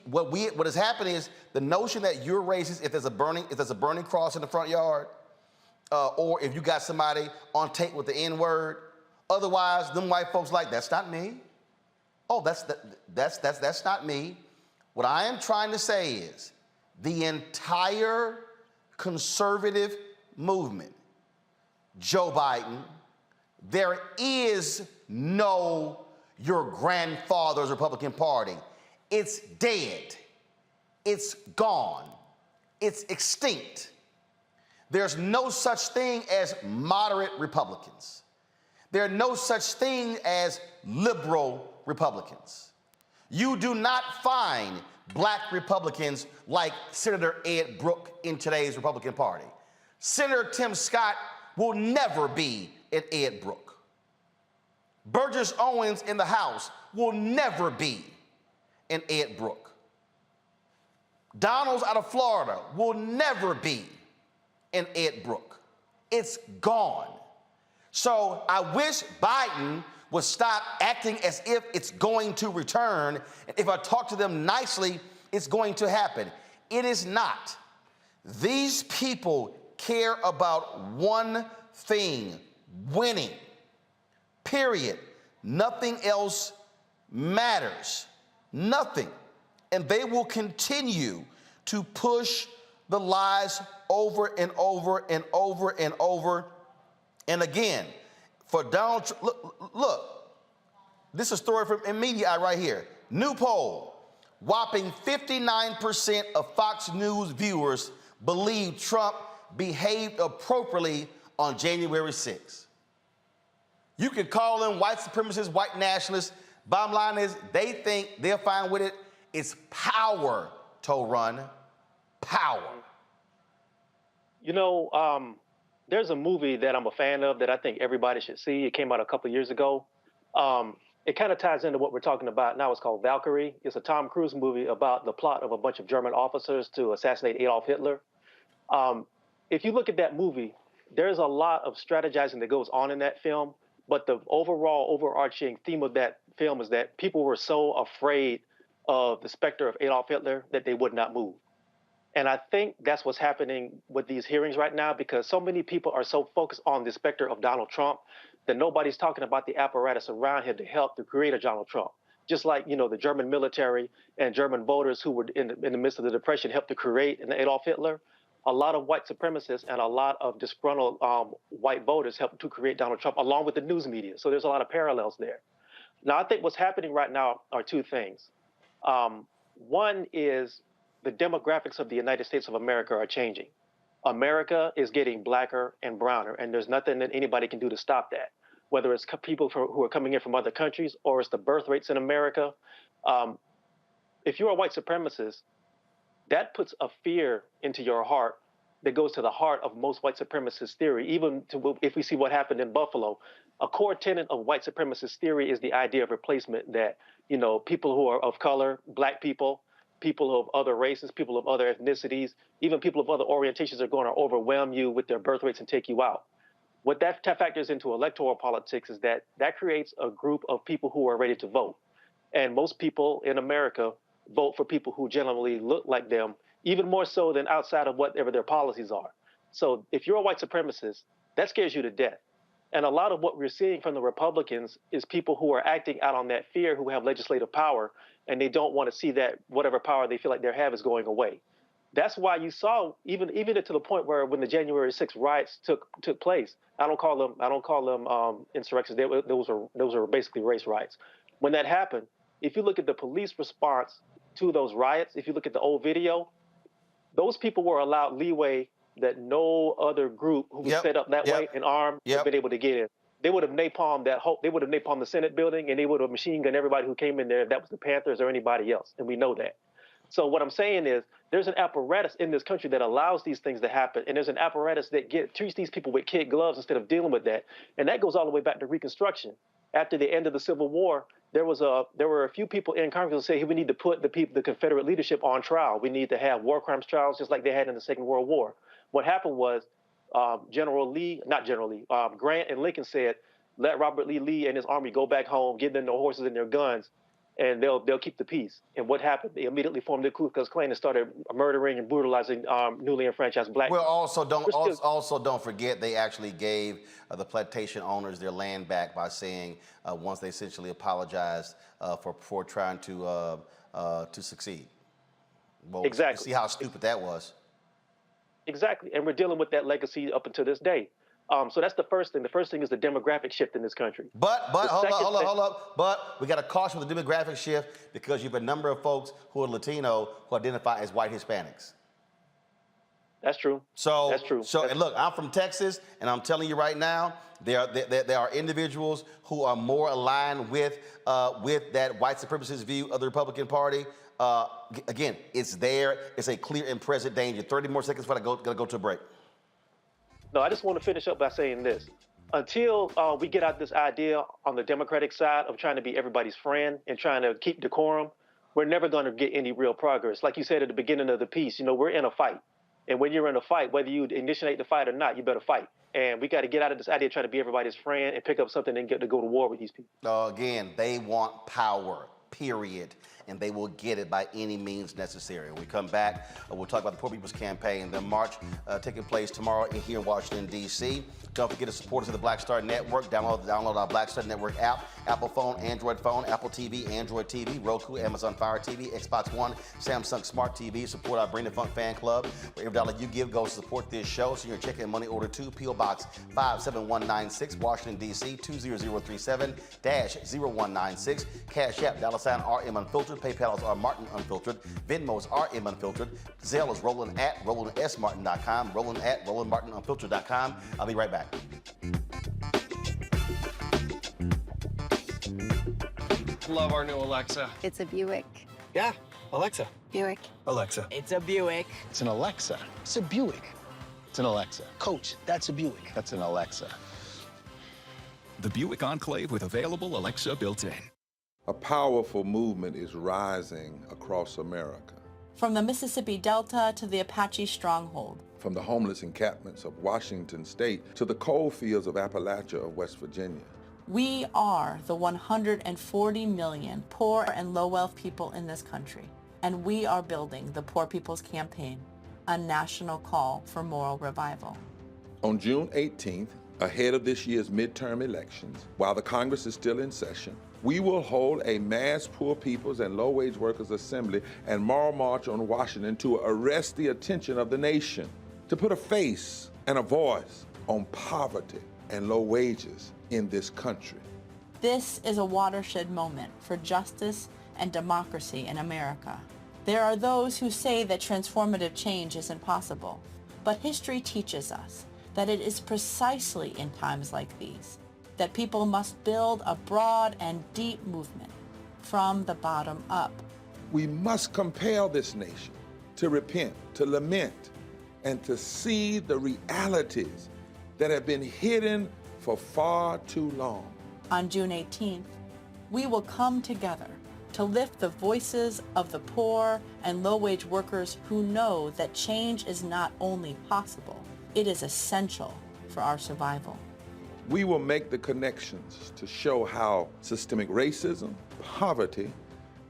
what has happened is the notion that you're racist if there's a burning cross in the front yard, or if you got somebody on tape with the N-word. Otherwise, them white folks like, that's not me. Oh, that's not me. What I am trying to say is the entire conservative movement, Joe Biden, there is no your grandfather's Republican Party. It's dead. It's gone. It's extinct. There's no such thing as moderate Republicans. There's no such thing as liberal Republicans. You do not find Black Republicans like Senator Ed Brooke in today's Republican Party. Senator Tim Scott will never be an Ed Brooke. Burgess Owens in the House will never be an Ed Brooke. Donalds out of Florida will never be an Ed Brooke. It's gone. So I wish Biden would stop acting as if it's going to return. And if I talk to them nicely, it's going to happen. It is not. These people care about one thing: winning. Period. Nothing else matters. Nothing. And they will continue to push the lies over and over and over and over. And again, for Donald Trump, look, this is a story from Media right here. New poll, whopping 59% of Fox News viewers believe Trump behaved appropriately on January 6th. You can call them white supremacists, white nationalists. Bottom line is, they think they're fine with it. It's power to run. Power. You know, there's a movie that I'm a fan of that I think everybody should see. It came out a couple years ago. it kind of ties into what we're talking about now. It's called Valkyrie. It's a Tom Cruise movie about the plot of a bunch of German officers to assassinate Adolf Hitler. If you look at that movie, there's a lot of strategizing that goes on in that film, but the overall overarching theme of that film is that people were so afraid of the specter of Adolf Hitler that they would not move. And I think that's what's happening with these hearings right now, because so many people are so focused on the specter of Donald Trump that nobody's talking about the apparatus around him to help to create a Donald Trump. Just like, you know, the German military and German voters who were in the midst of the Depression helped to create an Adolf Hitler. A lot of white supremacists and a lot of disgruntled white voters helped to create Donald Trump, along with the news media. So there's a lot of parallels there. Now, I think what's happening right now are two things. One is the demographics of the United States of America are changing. America is getting blacker and browner, and there's nothing that anybody can do to stop that, whether it's people who are coming in from other countries or it's the birth rates in America. If you're a white supremacist, that puts a fear into your heart that goes to the heart of most white supremacist theory. Even if we see what happened in Buffalo, a core tenet of white supremacist theory is the idea of replacement, that, you know, people who are of color, black people of other races, people of other ethnicities, even people of other orientations are going to overwhelm you with their birth rates and take you out. What that factors into electoral politics is that creates a group of people who are ready to vote. And most people in America vote for people who generally look like them, even more so than outside of whatever their policies are. So if you're a white supremacist, that scares you to death. And a lot of what we're seeing from the Republicans is people who are acting out on that fear, who have legislative power, and they don't want to see that whatever power they feel like they have is going away. That's why you saw even to the point where when the January 6th riots took place, I don't call them insurrections. Those are basically race riots. When that happened, if you look at the police response to those riots, if you look at the old video, those people were allowed leeway that no other group who was set up that way and armed have been able to get in. They would have napalmed they would have napalmed the Senate building, and they would have machine gunned everybody who came in there, if that was the Panthers or anybody else, and we know that. So what I'm saying is there's an apparatus in this country that allows these things to happen, and there's an apparatus that treats these people with kid gloves instead of dealing with that. And that goes all the way back to Reconstruction. After the end of the Civil War, there were a few people in Congress who say, hey, we need to put the Confederate leadership on trial. We need to have war crimes trials just like they had in the Second World War. What happened was Grant and Lincoln said, let Robert Lee and his army go back home, give them their horses and their guns, and they'll keep the peace. And what happened? They immediately formed the Ku Klux Klan and started murdering and brutalizing newly enfranchised black people. Well, also don't forget they actually gave the plantation owners their land back by saying once they essentially apologized for trying to succeed. Well, exactly. See how stupid that was. Exactly, and we're dealing with that legacy up until this day. So that's the first thing. The first thing is the demographic shift in this country. But hold up. But we got to caution with the demographic shift because you have a number of folks who are Latino who identify as white Hispanics. That's true. That's true. And look, I'm from Texas, and I'm telling you right now, there are individuals who are more aligned with that white supremacist view of the Republican Party. Again, it's there. It's a clear and present danger. 30 more seconds before I gotta go to a break. No, I just want to finish up by saying this. Until we get out this idea on the Democratic side of trying to be everybody's friend and trying to keep decorum, we're never going to get any real progress. Like you said at the beginning of the piece, you know, we're in a fight. And when you're in a fight, whether you initiate the fight or not, you better fight. And we got to get out of this idea of trying to be everybody's friend and pick up something and get to go to war with these people. Again, they want power, period. And they will get it by any means necessary. When we come back, we'll talk about the Poor People's Campaign, the march taking place tomorrow here in Washington, D.C. Don't forget to support us at the Black Star Network. Download our Black Star Network app, Apple phone, Android phone, Apple TV, Android TV, Roku, Amazon Fire TV, Xbox One, Samsung Smart TV. Support our Bring the Funk fan club. For every dollar you give goes to support this show. So you're checking money order to P.O. Box 57196, Washington, D.C. 20037-0196. Cash App, $RM Unfiltered. PayPal is R Martin Unfiltered. Venmo is RM Unfiltered. Zelle is Roland at RolandSMartin.com. Roland at RolandMartinUnfiltered.com. I'll be right back. Love our new Alexa. It's a Buick. Yeah, Alexa. Buick. Alexa. It's a Buick. It's an Alexa. It's a Buick. It's an Alexa. Coach, that's a Buick. That's an Alexa. The Buick Enclave with available Alexa built-in. A powerful movement is rising across America. From the Mississippi Delta to the Apache stronghold. From the homeless encampments of Washington State to the coal fields of Appalachia of West Virginia. We are the 140 million poor and low-wealth people in this country, and we are building the Poor People's Campaign, a national call for moral revival. On June 18th, ahead of this year's midterm elections, while the Congress is still in session, we will hold a mass poor people's and low-wage workers assembly and moral march on Washington to arrest the attention of the nation, to put a face and a voice on poverty and low wages in this country. This is a watershed moment for justice and democracy in America. There are those who say that transformative change isn't possible, but history teaches us that it is precisely in times like these that people must build a broad and deep movement from the bottom up. We must compel this nation to repent, to lament, and to see the realities that have been hidden for far too long. On June 18th, we will come together to lift the voices of the poor and low-wage workers who know that change is not only possible, it is essential for our survival. We will make the connections to show how systemic racism, poverty,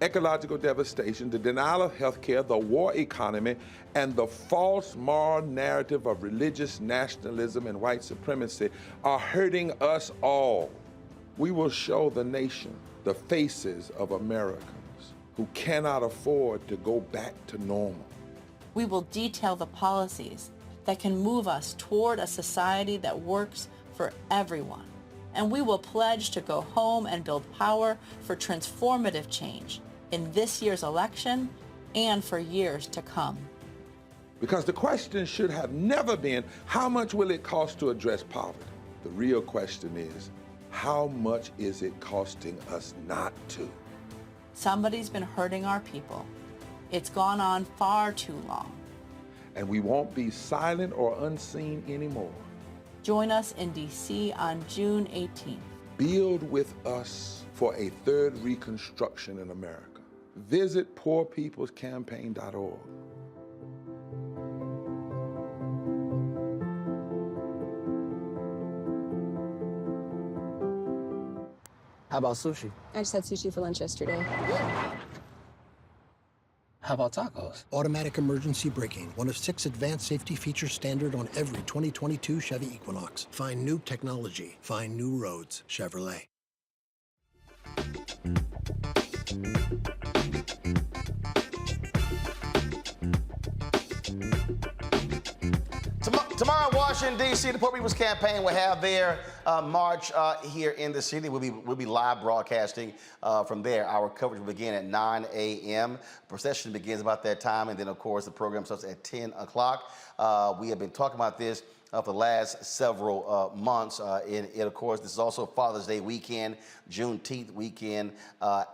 ecological devastation, the denial of health care, the war economy, and the false moral narrative of religious nationalism and white supremacy are hurting us all. We will show the nation the faces of Americans who cannot afford to go back to normal. We will detail the policies that can move us toward a society that works for everyone. And we will pledge to go home and build power for transformative change in this year's election and for years to come. Because the question should have never been, how much will it cost to address poverty? The real question is, how much is it costing us not to? Somebody's been hurting our people. It's gone on far too long. And we won't be silent or unseen anymore. Join us in D.C. on June 18th. Build with us for a third reconstruction in America. Visit poorpeoplescampaign.org. How about sushi? I just had sushi for lunch yesterday. How about tacos? Automatic emergency braking, one of 6 advanced safety features standard on every 2022 Chevy Equinox. Find new technology. Find new roads. Chevrolet. Tomorrow in Washington, D.C., the Poor People's Campaign will have their march here in the city. We'll be live broadcasting from there. Our coverage will begin at 9 a.m. Procession begins about that time, and then, of course, the program starts at 10 o'clock. We have been talking about this for the last several months. And, of course, this is also Father's Day weekend, Juneteenth weekend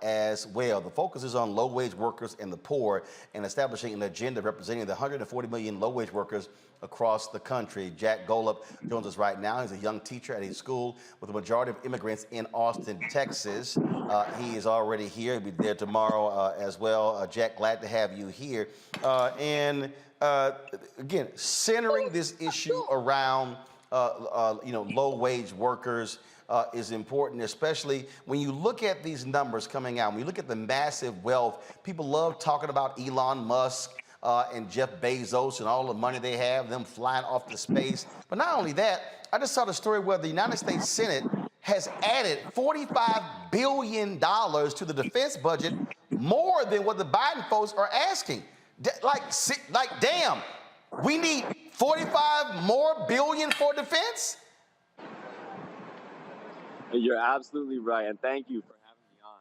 as well. The focus is on low-wage workers and the poor and establishing an agenda representing the 140 million low-wage workers across the country. Jack Golub joins us right now. He's a young teacher at a school with a majority of immigrants in Austin, Texas. He is already here. He'll be there tomorrow as well. Jack, glad to have you here. Again, centering this issue around low-wage workers is important, especially when you look at these numbers coming out. When you look at the massive wealth, people love talking about Elon Musk and Jeff Bezos and all the money they have, them flying off to space. But not only that, I just saw the story where the United States Senate has added $45 billion to the defense budget, more than what the Biden folks are asking. Damn, we need 45 more billion for defense? You're absolutely right, and thank you for having me on.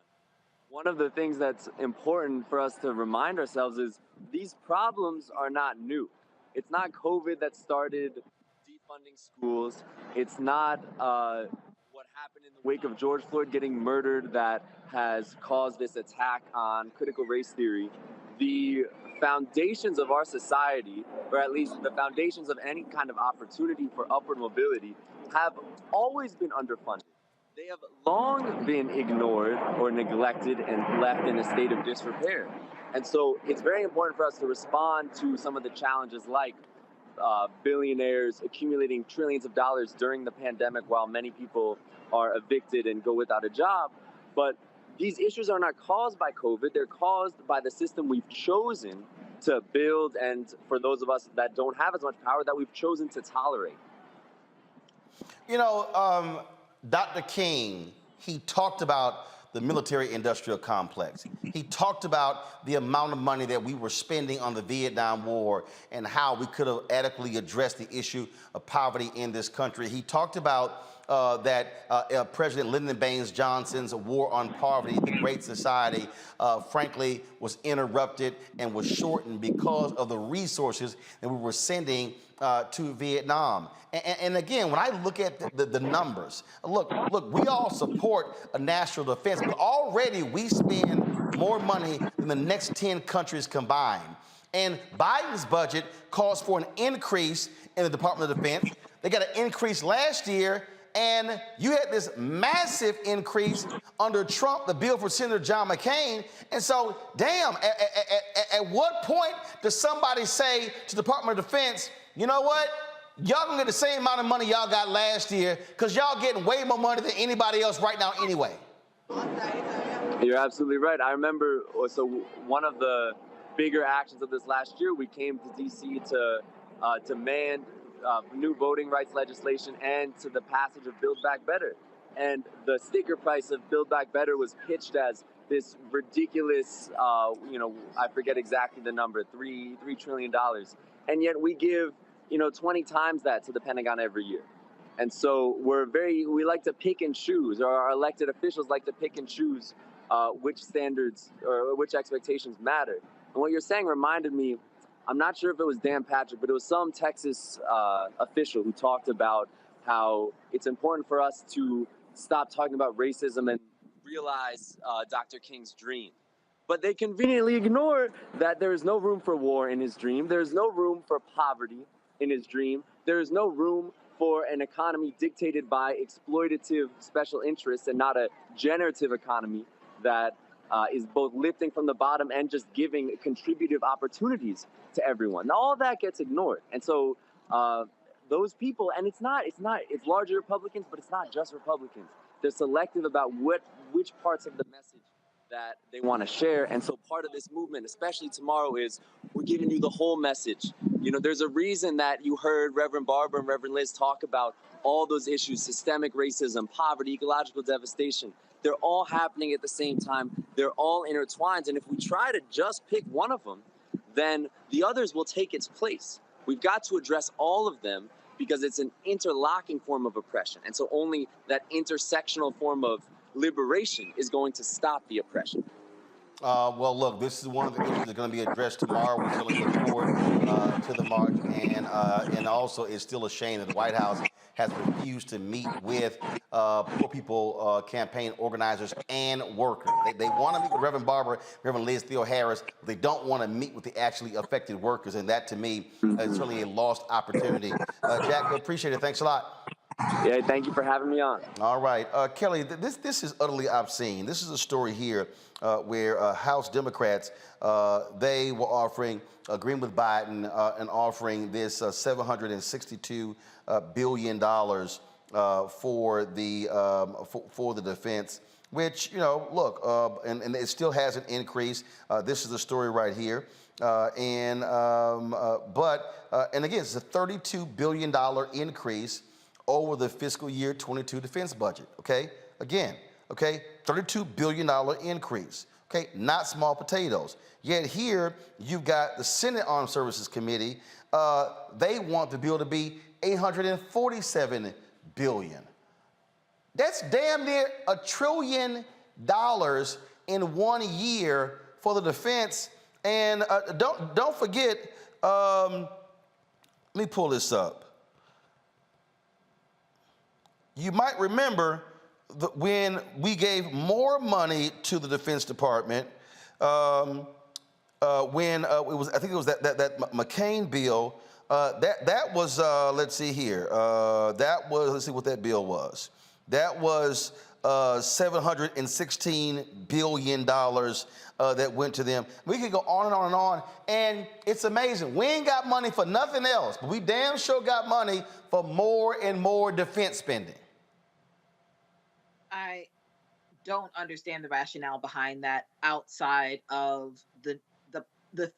One of the things that's important for us to remind ourselves is these problems are not new. It's not COVID that started defunding schools. It's not what happened in the wake of George Floyd getting murdered that has caused this attack on critical race theory. The foundations of our society, or at least the foundations of any kind of opportunity for upward mobility, have always been underfunded. They have long been ignored or neglected and left in a state of disrepair. And so it's very important for us to respond to some of the challenges like billionaires accumulating trillions of dollars during the pandemic while many people are evicted and go without a job. But these issues are not caused by COVID. They're caused by the system we've chosen to build, and for those of us that don't have as much power, that we've chosen to tolerate. You know, Dr. King, he talked about the military-industrial complex. He talked about the amount of money that we were spending on the Vietnam War and how we could have adequately addressed the issue of poverty in this country. He talked about that President Lyndon Baines Johnson's War on Poverty, the Great Society, frankly, was interrupted and was shortened because of the resources that we were sending to Vietnam. And again, when I look at the numbers, look, we all support a national defense, but already we spend more money than the next 10 countries combined. And Biden's budget calls for an increase in the Department of Defense. They got an increase last year, and you had this massive increase under Trump, the bill for Senator John McCain. And so, damn, at what point does somebody say to the Department of Defense, you know what? Y'all gonna get the same amount of money y'all got last year because y'all getting way more money than anybody else right now anyway. You're absolutely right. I remember, so one of the bigger actions of this last year, we came to D.C. to demand new voting rights legislation and to the passage of Build Back Better. And the sticker price of Build Back Better was pitched as this ridiculous, I forget exactly the number, $3 trillion. And yet we give 20 times that to the Pentagon every year. And so we like to pick and choose, or our elected officials like to pick and choose which standards or which expectations matter. And what you're saying reminded me, I'm not sure if it was Dan Patrick, but it was some Texas official who talked about how it's important for us to stop talking about racism and realize Dr. King's dream. But they conveniently ignore that there is no room for war in his dream. There is no room for poverty in his dream. There is no room for an economy dictated by exploitative special interests and not a generative economy that is both lifting from the bottom and just giving contributive opportunities to everyone. Now, all that gets ignored. And so those people, and it's largely Republicans, but it's not just Republicans. They're selective about which parts of the message that they want to share. And so part of this movement, especially tomorrow, is we're giving you the whole message. There's a reason that you heard Reverend Barbara and Reverend Liz talk about all those issues: systemic racism, poverty, ecological devastation. They're all happening at the same time. They're all intertwined. And if we try to just pick one of them, then the others will take its place. We've got to address all of them because it's an interlocking form of oppression. And so only that intersectional form of liberation is going to stop the oppression. Well, look, this is one of the issues that's going to be addressed tomorrow. We certainly look forward to the march, and also it's still a shame that the White House has refused to meet with poor people campaign organizers and workers. They want to meet with Reverend Barbara, Reverend Liz Theo Harris. But they don't want to meet with the actually affected workers, and that to me is certainly a lost opportunity. Jack, we appreciate it. Thanks a lot. Yeah, thank you for having me on. All right. Kelly, this is utterly obscene. This is a story here where House Democrats, they were agreeing with Biden and offering this $762 billion for the defense, which, look, and it still hasn't increased. This is the story right here. And again, it's a $32 billion increase over the fiscal year 22 defense budget, okay? Again, okay, $32 billion increase, okay? Not small potatoes. Yet here, you've got the Senate Armed Services Committee. They want the bill to be $847 billion. That's damn near $1 trillion in 1 year for the defense. And don't forget, let me pull this up. You might remember when we gave more money to the Defense Department when I think it was that McCain bill. That was let's see here. Let's see what that bill was. That was $716 billion that went to them. We could go on and on and on. And it's amazing. We ain't got money for nothing else, but we damn sure got money for more and more defense spending. I don't understand the rationale behind that outside of the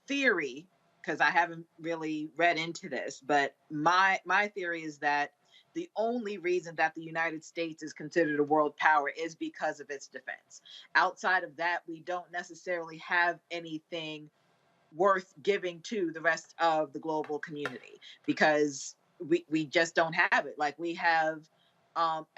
theory, because I haven't really read into this, but my theory is that the only reason that the United States is considered a world power is because of its defense. Outside of that, we don't necessarily have anything worth giving to the rest of the global community because we just don't have it. Like we have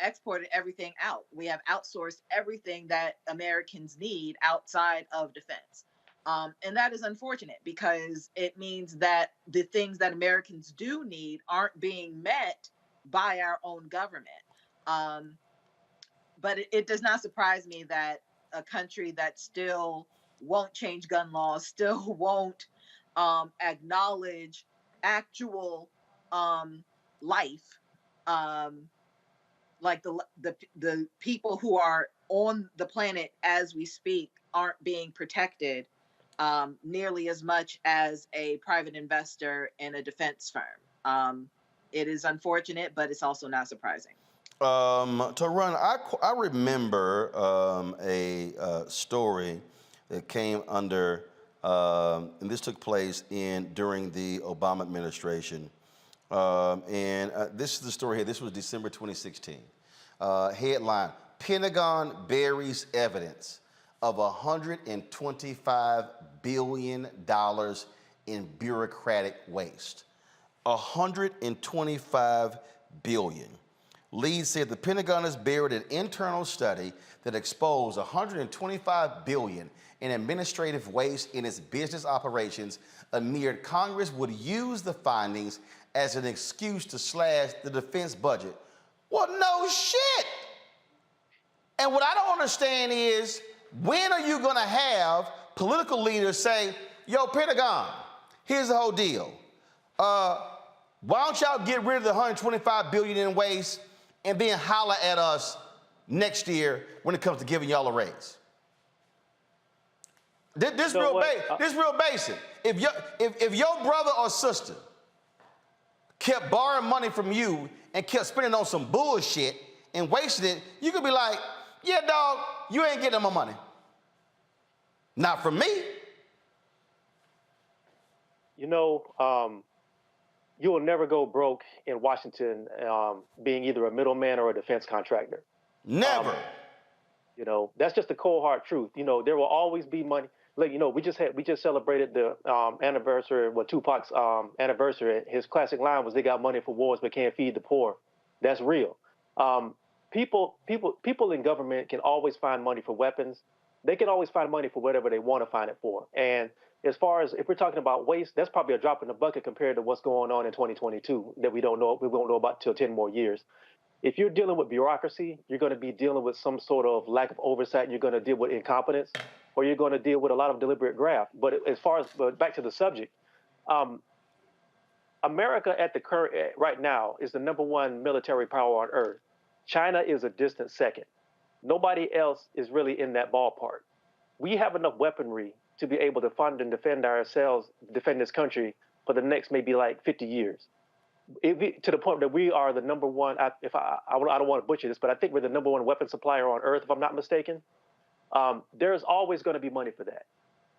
exported everything out. We have outsourced everything that Americans need outside of defense. And that is unfortunate because it means that the things that Americans do need aren't being met by our own government. But it does not surprise me that a country that still won't change gun laws, still won't acknowledge actual life, like the people who are on the planet as we speak aren't being protected nearly as much as a private investor in a defense firm. It is unfortunate, but it's also not surprising. To run, I remember a story that came under, and this took place during the Obama administration. This is the story here. This was December 2016. Headline, Pentagon buries evidence of $125 billion in bureaucratic waste. $125 billion. Lee said the Pentagon has buried an internal study that exposed $125 billion in administrative waste in its business operations amid Congress would use the findings as an excuse to slash the defense budget. Well, no shit. And what I don't understand is, when are you gonna have political leaders say, yo, Pentagon, here's the whole deal. Why don't y'all get rid of the $125 billion in waste and then holler at us next year when it comes to giving y'all a raise? This real basic. If your brother or sister kept borrowing money from you and kept spending on some bullshit and wasting it, you could be like, yeah, dog, you ain't getting my money. Not from me. You know, you will never go broke in Washington being either a middleman or a defense contractor. Never. You know, that's just the cold hard truth. You know, there will always be money. Like, you know, we just celebrated the anniversary, Tupac's anniversary. His classic line was, "They got money for wars but can't feed the poor." That's real. People in government can always find money for weapons. They can always find money for whatever they want to find it for. And as far as if we're talking about waste, that's probably a drop in the bucket compared to what's going on in 2022 that we won't know about till 10 more years. If you're dealing with bureaucracy, you're going to be dealing with some sort of lack of oversight, and you're going to deal with incompetence, or you're going to deal with a lot of deliberate graft. But as far as back to the subject, America right now is the #1 military power on earth. China is a distant second. Nobody else is really in that ballpark. We have enough weaponry to be able to fund and defend ourselves, defend this country for the next maybe like 50 years. To the point that we are the #1, I don't want to butcher this, but I think we're the #1 weapon supplier on earth, if I'm not mistaken. There's always going to be money for that.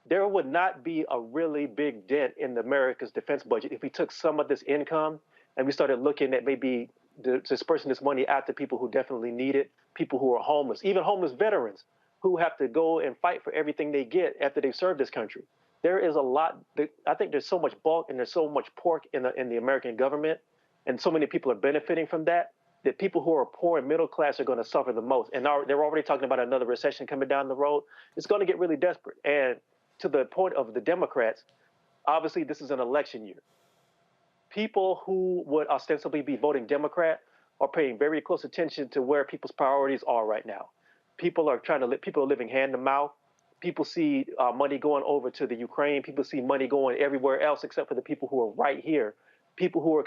There would not be a really big dent in America's defense budget if we took some of this income and we started looking at maybe dispersing this money out to people who definitely need it, people who are homeless, even homeless veterans who have to go and fight for everything they get after they've served this country. There is a lot. I think there's so much bulk and there's so much pork in the American government, and so many people are benefiting from that people who are poor and middle class are going to suffer the most. And they're already talking about another recession coming down the road. It's going to get really desperate. And to the point of the Democrats, obviously this is an election year. People who would ostensibly be voting Democrat are paying very close attention to where people's priorities are right now. People are living hand to mouth. People see money going over to the Ukraine. People see money going everywhere else except for the people who are right here people who are,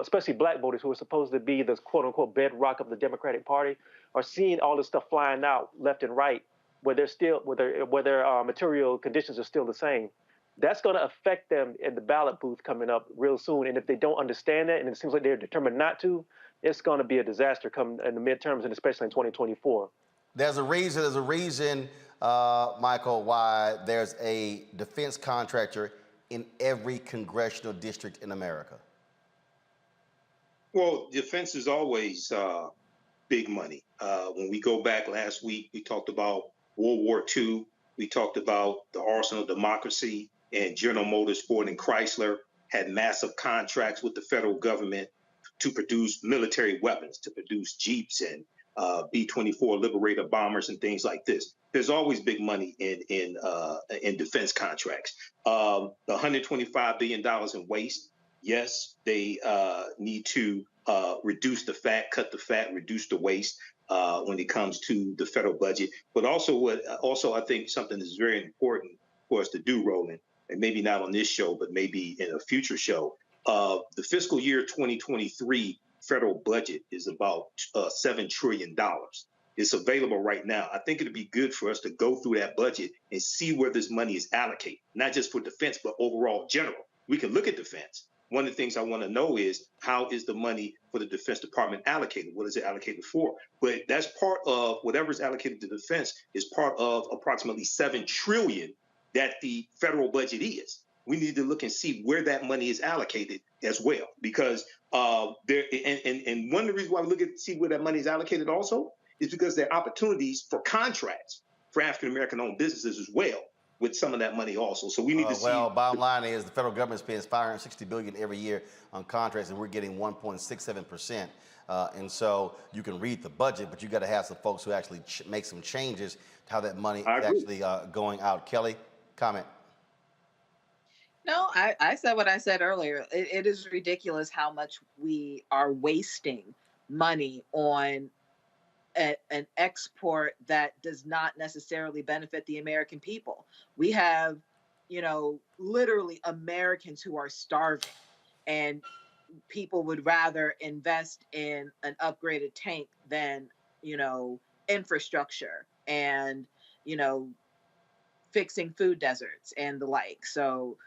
especially black voters who are supposed to be the quote unquote bedrock of the Democratic Party, are seeing all this stuff flying out left and right, where their material conditions are still the same. That's going to affect them in the ballot booth coming up real soon. And if they don't understand that, and it seems like they're determined not to, it's going to be a disaster come in the midterms, and especially in 2024. There's a reason, Michael, why there's a defense contractor in every congressional district in America. Well, defense is always big money. When we go back last week, we talked about World War II. We talked about the arsenal of democracy, and General Motors, Ford, and Chrysler had massive contracts with the federal government to produce military weapons, to produce Jeeps and B-24 Liberator bombers and things like this. There's always big money in defense contracts. The $125 billion in waste, yes, they need to reduce the fat, cut the fat, reduce the waste when it comes to the federal budget. But also I think something that's very important for us to do, Roland, and maybe not on this show, but maybe in a future show. The fiscal year 2023 federal budget is about $7 trillion. It's available right now. I think it'd be good for us to go through that budget and see where this money is allocated, not just for defense, but overall general. We can look at defense. One of the things I want to know is, how is the money for the Defense Department allocated? What is it allocated for? But that's part of whatever's allocated to defense is part of approximately $7 trillion that the federal budget is. We need to look and see where that money is allocated as well, because one of the reasons why we look at see where that money is allocated also is because there are opportunities for contracts for African-American owned businesses as well with some of that money also. So we need to see. Well, bottom line is the federal government spends $560 billion every year on contracts, and we're getting 1.67%. And so you can read the budget, but you got to have some folks who actually make some changes to how that money is actually going out. Kelly, comment. No, I said what I said earlier. It is ridiculous how much we are wasting money on an export that does not necessarily benefit the American people. We have, literally Americans who are starving, and people would rather invest in an upgraded tank than, infrastructure and, fixing food deserts and the like. So,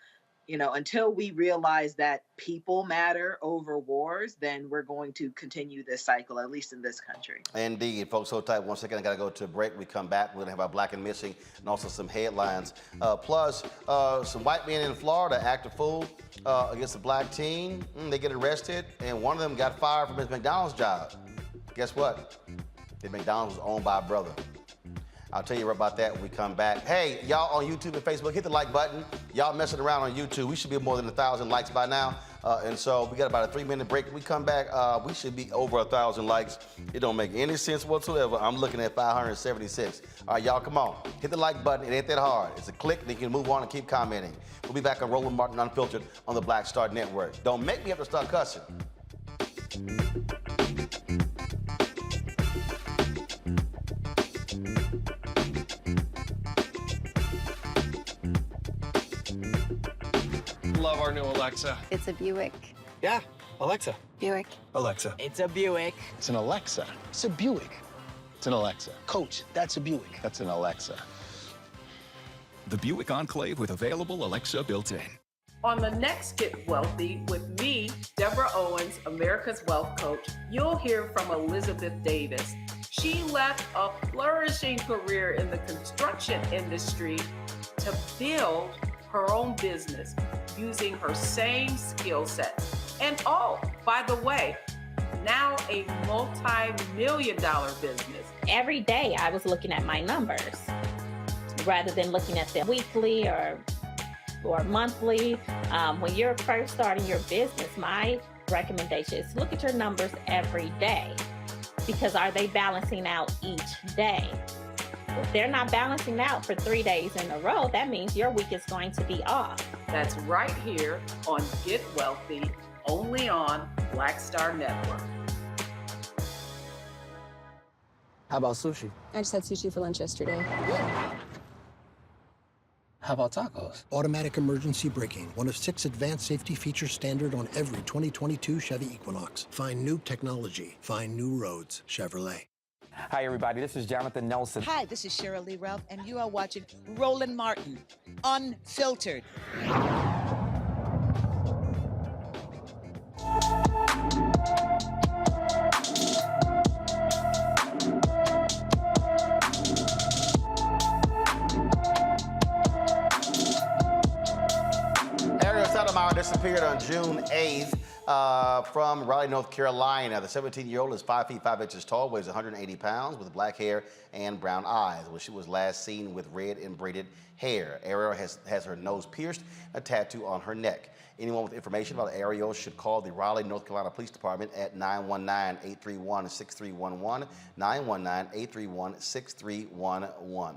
until we realize that people matter over wars, then we're going to continue this cycle, at least in this country. Indeed, folks. Hold tight 1 second. I got to go to a break. We come back. We're going to have our Black and Missing and also some headlines. Plus, some white men in Florida act a fool against a black teen. They get arrested, and one of them got fired from his McDonald's job. Guess what? The McDonald's was owned by a brother. I'll tell you about that when we come back. Hey, y'all on YouTube and Facebook, hit the like button. Y'all messing around on YouTube. We should be more than 1,000 likes by now. And so we got about a 3-minute break. When we come back, we should be over 1,000 likes. It don't make any sense whatsoever. I'm looking at 576. All right, y'all, come on. Hit the like button. It ain't that hard. It's a click, and you can move on and keep commenting. We'll be back on Roland Martin Unfiltered on the Black Star Network. Don't make me have to start cussing. Love our new Alexa. It's a Buick. Yeah, Alexa. Buick. Alexa. It's a Buick. It's an Alexa. It's a Buick. It's an Alexa. Coach, that's a Buick. That's an Alexa. The Buick Enclave with available Alexa built-in. On the next Get Wealthy with me, Deborah Owens, America's Wealth Coach, you'll hear from Elizabeth Davis. She left a flourishing career in the construction industry to build her own business using her same skill sets. And oh, by the way, now a multi-million-dollar business. Every day I was looking at my numbers rather than looking at them weekly or monthly. When you're first starting your business, my recommendation is look at your numbers every day, because are they balancing out each day? If they're not balancing out for 3 days in a row, that means your week is going to be off. That's right here on Get Wealthy, only on Black Star Network. How about sushi? I just had sushi for lunch yesterday. How How about tacos? Automatic emergency braking, one of 6 advanced safety features standard on every 2022 Chevy Equinox. Find new technology. Find new roads. Chevrolet. Hi, everybody. This is Jonathan Nelson. Hi, this is Cheryl Lee Ralph, and you are watching Roland Martin, Unfiltered. Disappeared on June 8th from Raleigh, North Carolina. The 17-year-old is 5 feet 5 inches tall, weighs 180 pounds, with black hair and brown eyes. Well, she was last seen with red and braided hair. Ariel has her nose pierced, a tattoo on her neck. Anyone with information about Ariel should call the Raleigh, North Carolina Police Department at 919-831-6311, 919-831-6311.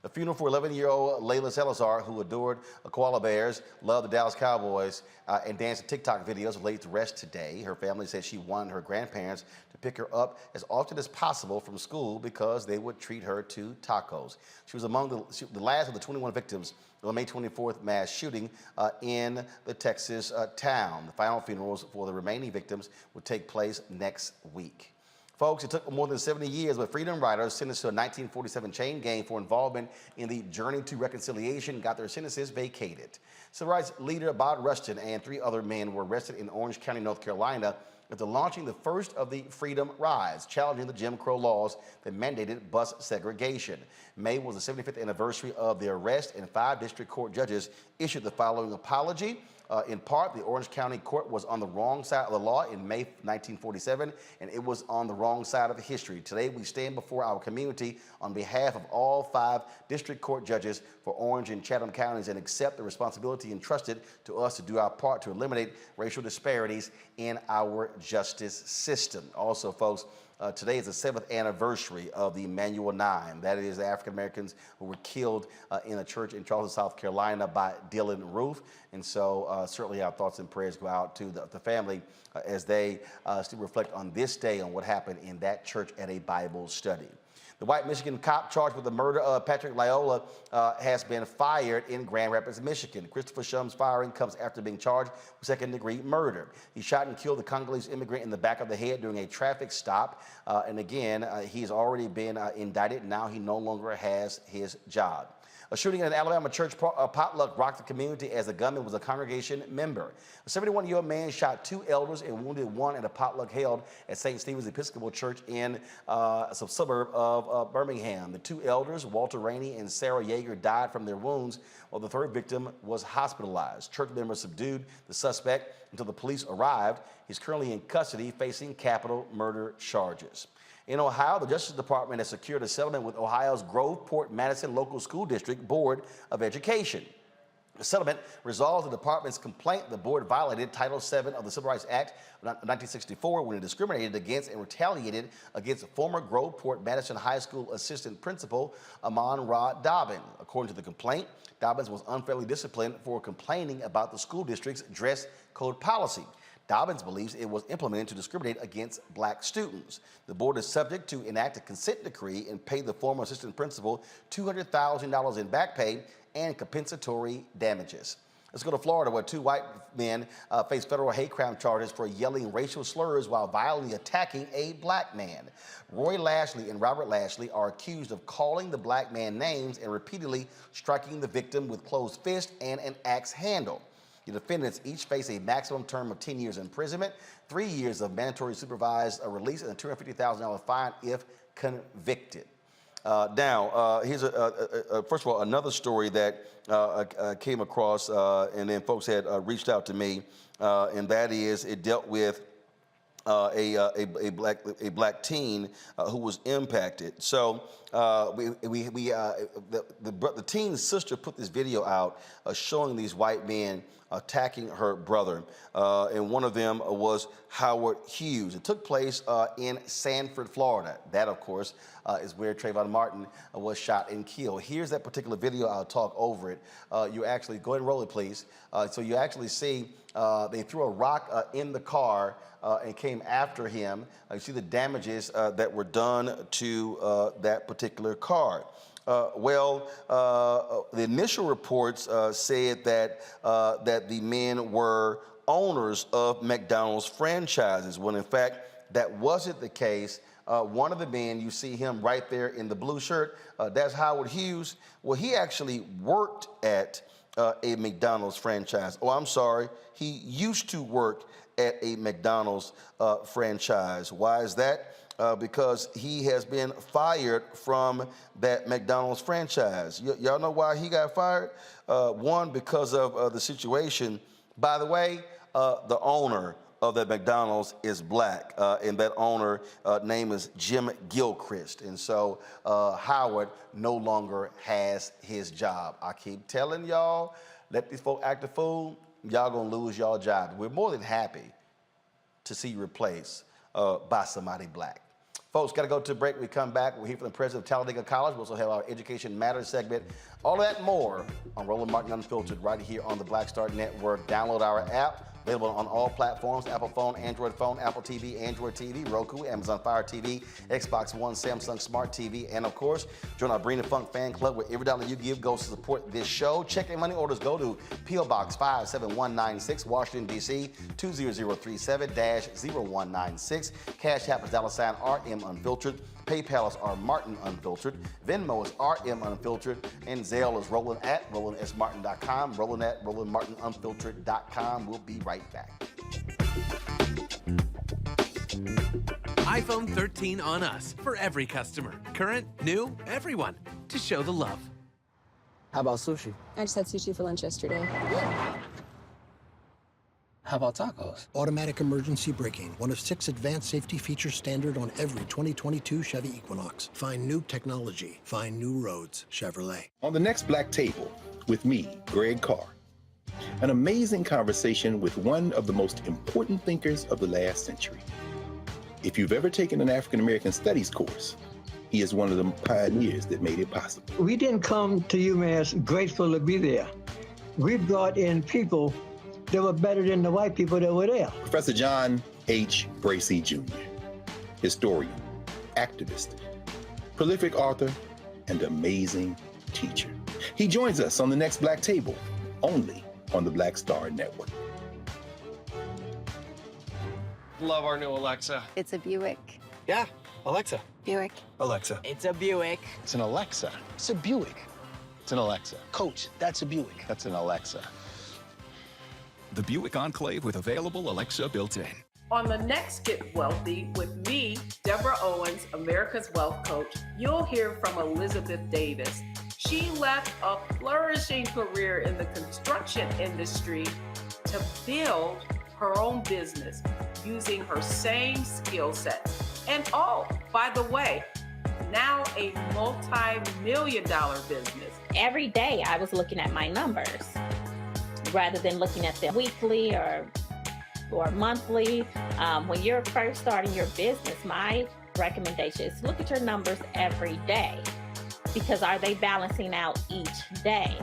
The funeral for 11-year-old Layla Salazar, who adored koala bears, loved the Dallas Cowboys, and danced in TikTok videos, was laid to rest today. Her family said she wanted her grandparents to pick her up as often as possible from school because they would treat her to tacos. She was among the last of the 21 victims of the May 24th mass shooting in the Texas town. The final funerals for the remaining victims would take place next week. Folks, it took more than 70 years, but freedom riders sentenced to a 1947 chain gang for involvement in the Journey to Reconciliation got their sentences vacated. Civil rights leader Bob Rushton and 3 other men were arrested in Orange County, North Carolina, after launching the first of the Freedom Rides, challenging the Jim Crow laws that mandated bus segregation. May was the 75th anniversary of the arrest, and 5 district court judges issued the following apology. In part, the Orange County Court was on the wrong side of the law in May 1947, and it was on the wrong side of history. Today, we stand before our community on behalf of all 5 district court judges for Orange and Chatham counties and accept the responsibility entrusted to us to do our part to eliminate racial disparities in our justice system. Also, folks, today is the 7th anniversary of the Emanuel 9. That is the African Americans who were killed in a church in Charleston, South Carolina by Dylan Roof. And so certainly our thoughts and prayers go out to the family as they still reflect on this day on what happened in that church at a Bible study. The white Michigan cop charged with the murder of Patrick Loyola has been fired in Grand Rapids, Michigan. Christopher Shum's firing comes after being charged with second-degree murder. He shot and killed the Congolese immigrant in the back of the head during a traffic stop. And again, he's already been indicted. Now he no longer has his job. A shooting in an Alabama church potluck rocked the community as the gunman was a congregation member. A 71-year-old man shot 2 elders and wounded 1 at a potluck held at St. Stephen's Episcopal Church in a suburb of Birmingham. The 2 elders, Walter Rainey and Sarah Yeager, died from their wounds, while the 3rd victim was hospitalized. Church members subdued the suspect until the police arrived. He's currently in custody facing capital murder charges. In Ohio, the Justice Department has secured a settlement with Ohio's Groveport-Madison Local School District Board of Education. The settlement resolves the department's complaint the board violated Title VII of the Civil Rights Act of 1964 when it discriminated against and retaliated against former Groveport-Madison High School assistant principal Amon-Ra Dobbin. According to the complaint, Dobbins was unfairly disciplined for complaining about the school district's dress code policy. Dobbins believes it was implemented to discriminate against black students. The board is subject to enact a consent decree and pay the former assistant principal $200,000 in back pay and compensatory damages. Let's go to Florida, where 2 white men face federal hate crime charges for yelling racial slurs while violently attacking a black man. Roy Lashley and Robert Lashley are accused of calling the black man names and repeatedly striking the victim with closed fist and an axe handle. The defendants each face a maximum term of 10 years imprisonment, 3 years of mandatory supervised release, and a $250,000 fine if convicted. Here's first of all, another story that came across, and then folks had reached out to me, and that is it dealt with a black teen who was impacted. So the teen's sister put this video out showing these white men attacking her brother, and one of them was Howard Hughes. It took place in Sanford, Florida. That, of course, is where Trayvon Martin was shot and killed. Here's that particular video. I'll talk over it. You actually, go ahead and roll it, please. So you actually see they threw a rock in the car and came after him. You see the damages that were done to that particular car. The initial reports said that the men were owners of McDonald's franchises, when in fact that wasn't the case. One of the men, you see him right there in the blue shirt, that's Howard Hughes. Well, he actually worked at a McDonald's franchise. Oh, I'm sorry, he used to work at a McDonald's franchise. Why is that? Because he has been fired from that McDonald's franchise. Y'all know why he got fired? One, because of the situation. By the way, the owner of that McDonald's is black, and that owner name is Jim Gilchrist. And so Howard no longer has his job. I keep telling y'all, let these folk act a fool, y'all gonna lose y'all job. We're more than happy to see you replaced by somebody black. Folks, got to go to a break. We come back. We'll hear from the president of Talladega College. We also have our Education Matters segment. All that and more on Roland Martin Unfiltered right here on the Black Star Network. Download our app. Available on all platforms: Apple phone, Android phone, Apple TV, Android TV, Roku, Amazon Fire TV, Xbox One, Samsung Smart TV, and of course, join our Bring the Funk fan club where every dollar you give goes to support this show. Check and money orders go to P.O. Box 57196, Washington, D.C. 20037-0196. Cash App is $RM Unfiltered. PayPal is R Martin Unfiltered. Venmo is RM Unfiltered. And Zelle is Roland at RolandSMartin.com. Roland at RolandMartinUnfiltered.com. We'll be right back. iPhone 13 on us for every customer. Current, new, everyone. To show the love. How about sushi? I just had sushi for lunch yesterday. How about tacos? Automatic emergency braking, one of 6 advanced safety features standard on every 2022 Chevy Equinox. Find new technology. Find new roads. Chevrolet. On the next Black Table, with me, Greg Carr. An amazing conversation with one of the most important thinkers of the last century. If you've ever taken an African American Studies course, he is one of the pioneers that made it possible. We didn't come to UMass grateful to be there. We brought in people that were better than the white people that were there. Professor John H. Bracey Jr., historian, activist, prolific author, and amazing teacher. He joins us on the next Black Table, only on the Black Star Network. Love our new Alexa. It's a Buick. Yeah, Alexa. Buick. Alexa. It's a Buick. It's an Alexa. It's a Buick. It's an Alexa. Coach, that's a Buick. That's an Alexa. The Buick Enclave with available Alexa built-in. On the next Get Wealthy with me, Deborah Owens, America's Wealth Coach, you'll hear from Elizabeth Davis. She left a flourishing career in the construction industry to build her own business using her same skill sets. And oh, by the way, now a multi-million-dollar business. Every day I was looking at my numbers rather than looking at them weekly or monthly. When you're first starting your business, my recommendation is look at your numbers every day, because are they balancing out each day?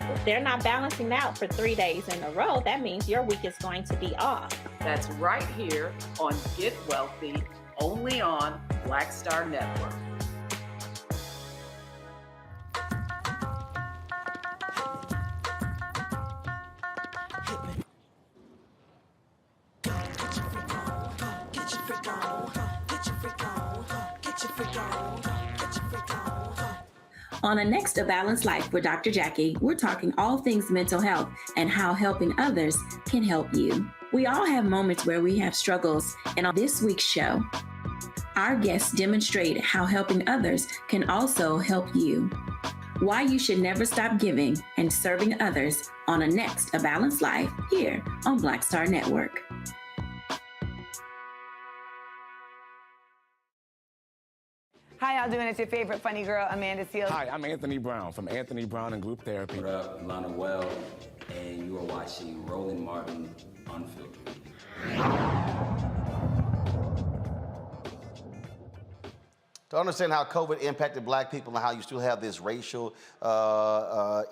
If they're not balancing out for 3 days in a row, that means your week is going to be off. That's right here on Get Wealthy, only on Black Star Network. On the next A Balanced Life with Dr. Jackie, we're talking all things mental health and how helping others can help you. We all have moments where we have struggles, and on this week's show, our guests demonstrate how helping others can also help you. Why you should never stop giving and serving others on a next A Balanced Life here on Black Star Network. How y'all doing? It's your favorite funny girl, Amanda Seals. Hi, I'm Anthony Brown from Anthony Brown and Group Therapy. What up, Lana Well, and you are watching Roland Martin Unfiltered. To understand how COVID impacted black people and how you still have this racial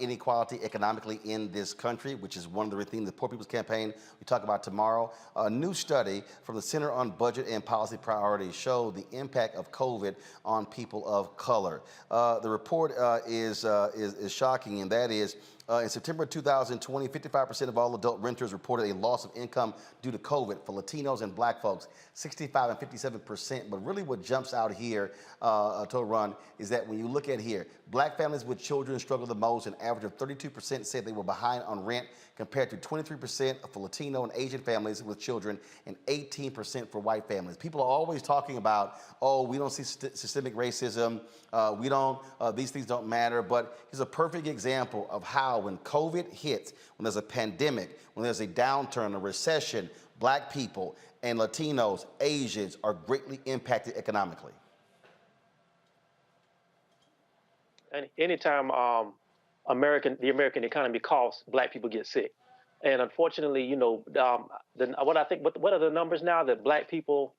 inequality economically in this country, which is one of the themes of the Poor People's Campaign we talk about tomorrow. A new study from the Center on Budget and Policy Priorities showed the impact of COVID on people of color. The report is shocking, and that is, in September 2020, 55% of all adult renters reported a loss of income due to COVID. For Latinos and black folks, 65 and 57%. But really what jumps out here, Roland, is that when you look at here, black families with children struggle the most. An average of 32% said they were behind on rent, compared to 23% for Latino and Asian families with children and 18% for white families. People are always talking about, oh, we don't see systemic racism, these things don't matter, but here's a perfect example of how when COVID hits, when there's a pandemic, when there's a downturn, a recession, black people and Latinos, Asians are greatly impacted economically. And anytime the American economy coughs, black people get sick. And unfortunately, you know, what are the numbers now that black people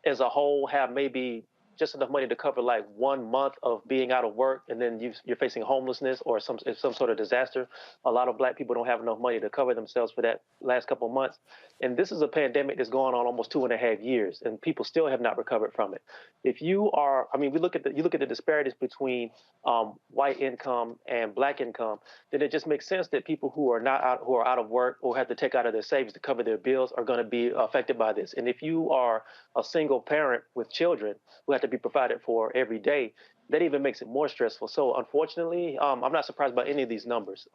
as a whole have maybe just enough money to cover like 1 month of being out of work, and then you're facing homelessness or some sort of disaster. A lot of black people don't have enough money to cover themselves for that last couple of months. And this is a pandemic that's going on almost 2.5 years, and people still have not recovered from it. If you are, I mean, you look at the disparities between white income and black income, then it just makes sense that people who are out of work or have to take out of their savings to cover their bills are going to be affected by this. And if you are a single parent with children who have to be provided for every day, that even makes it more stressful. So unfortunately, I'm not surprised by any of these numbers,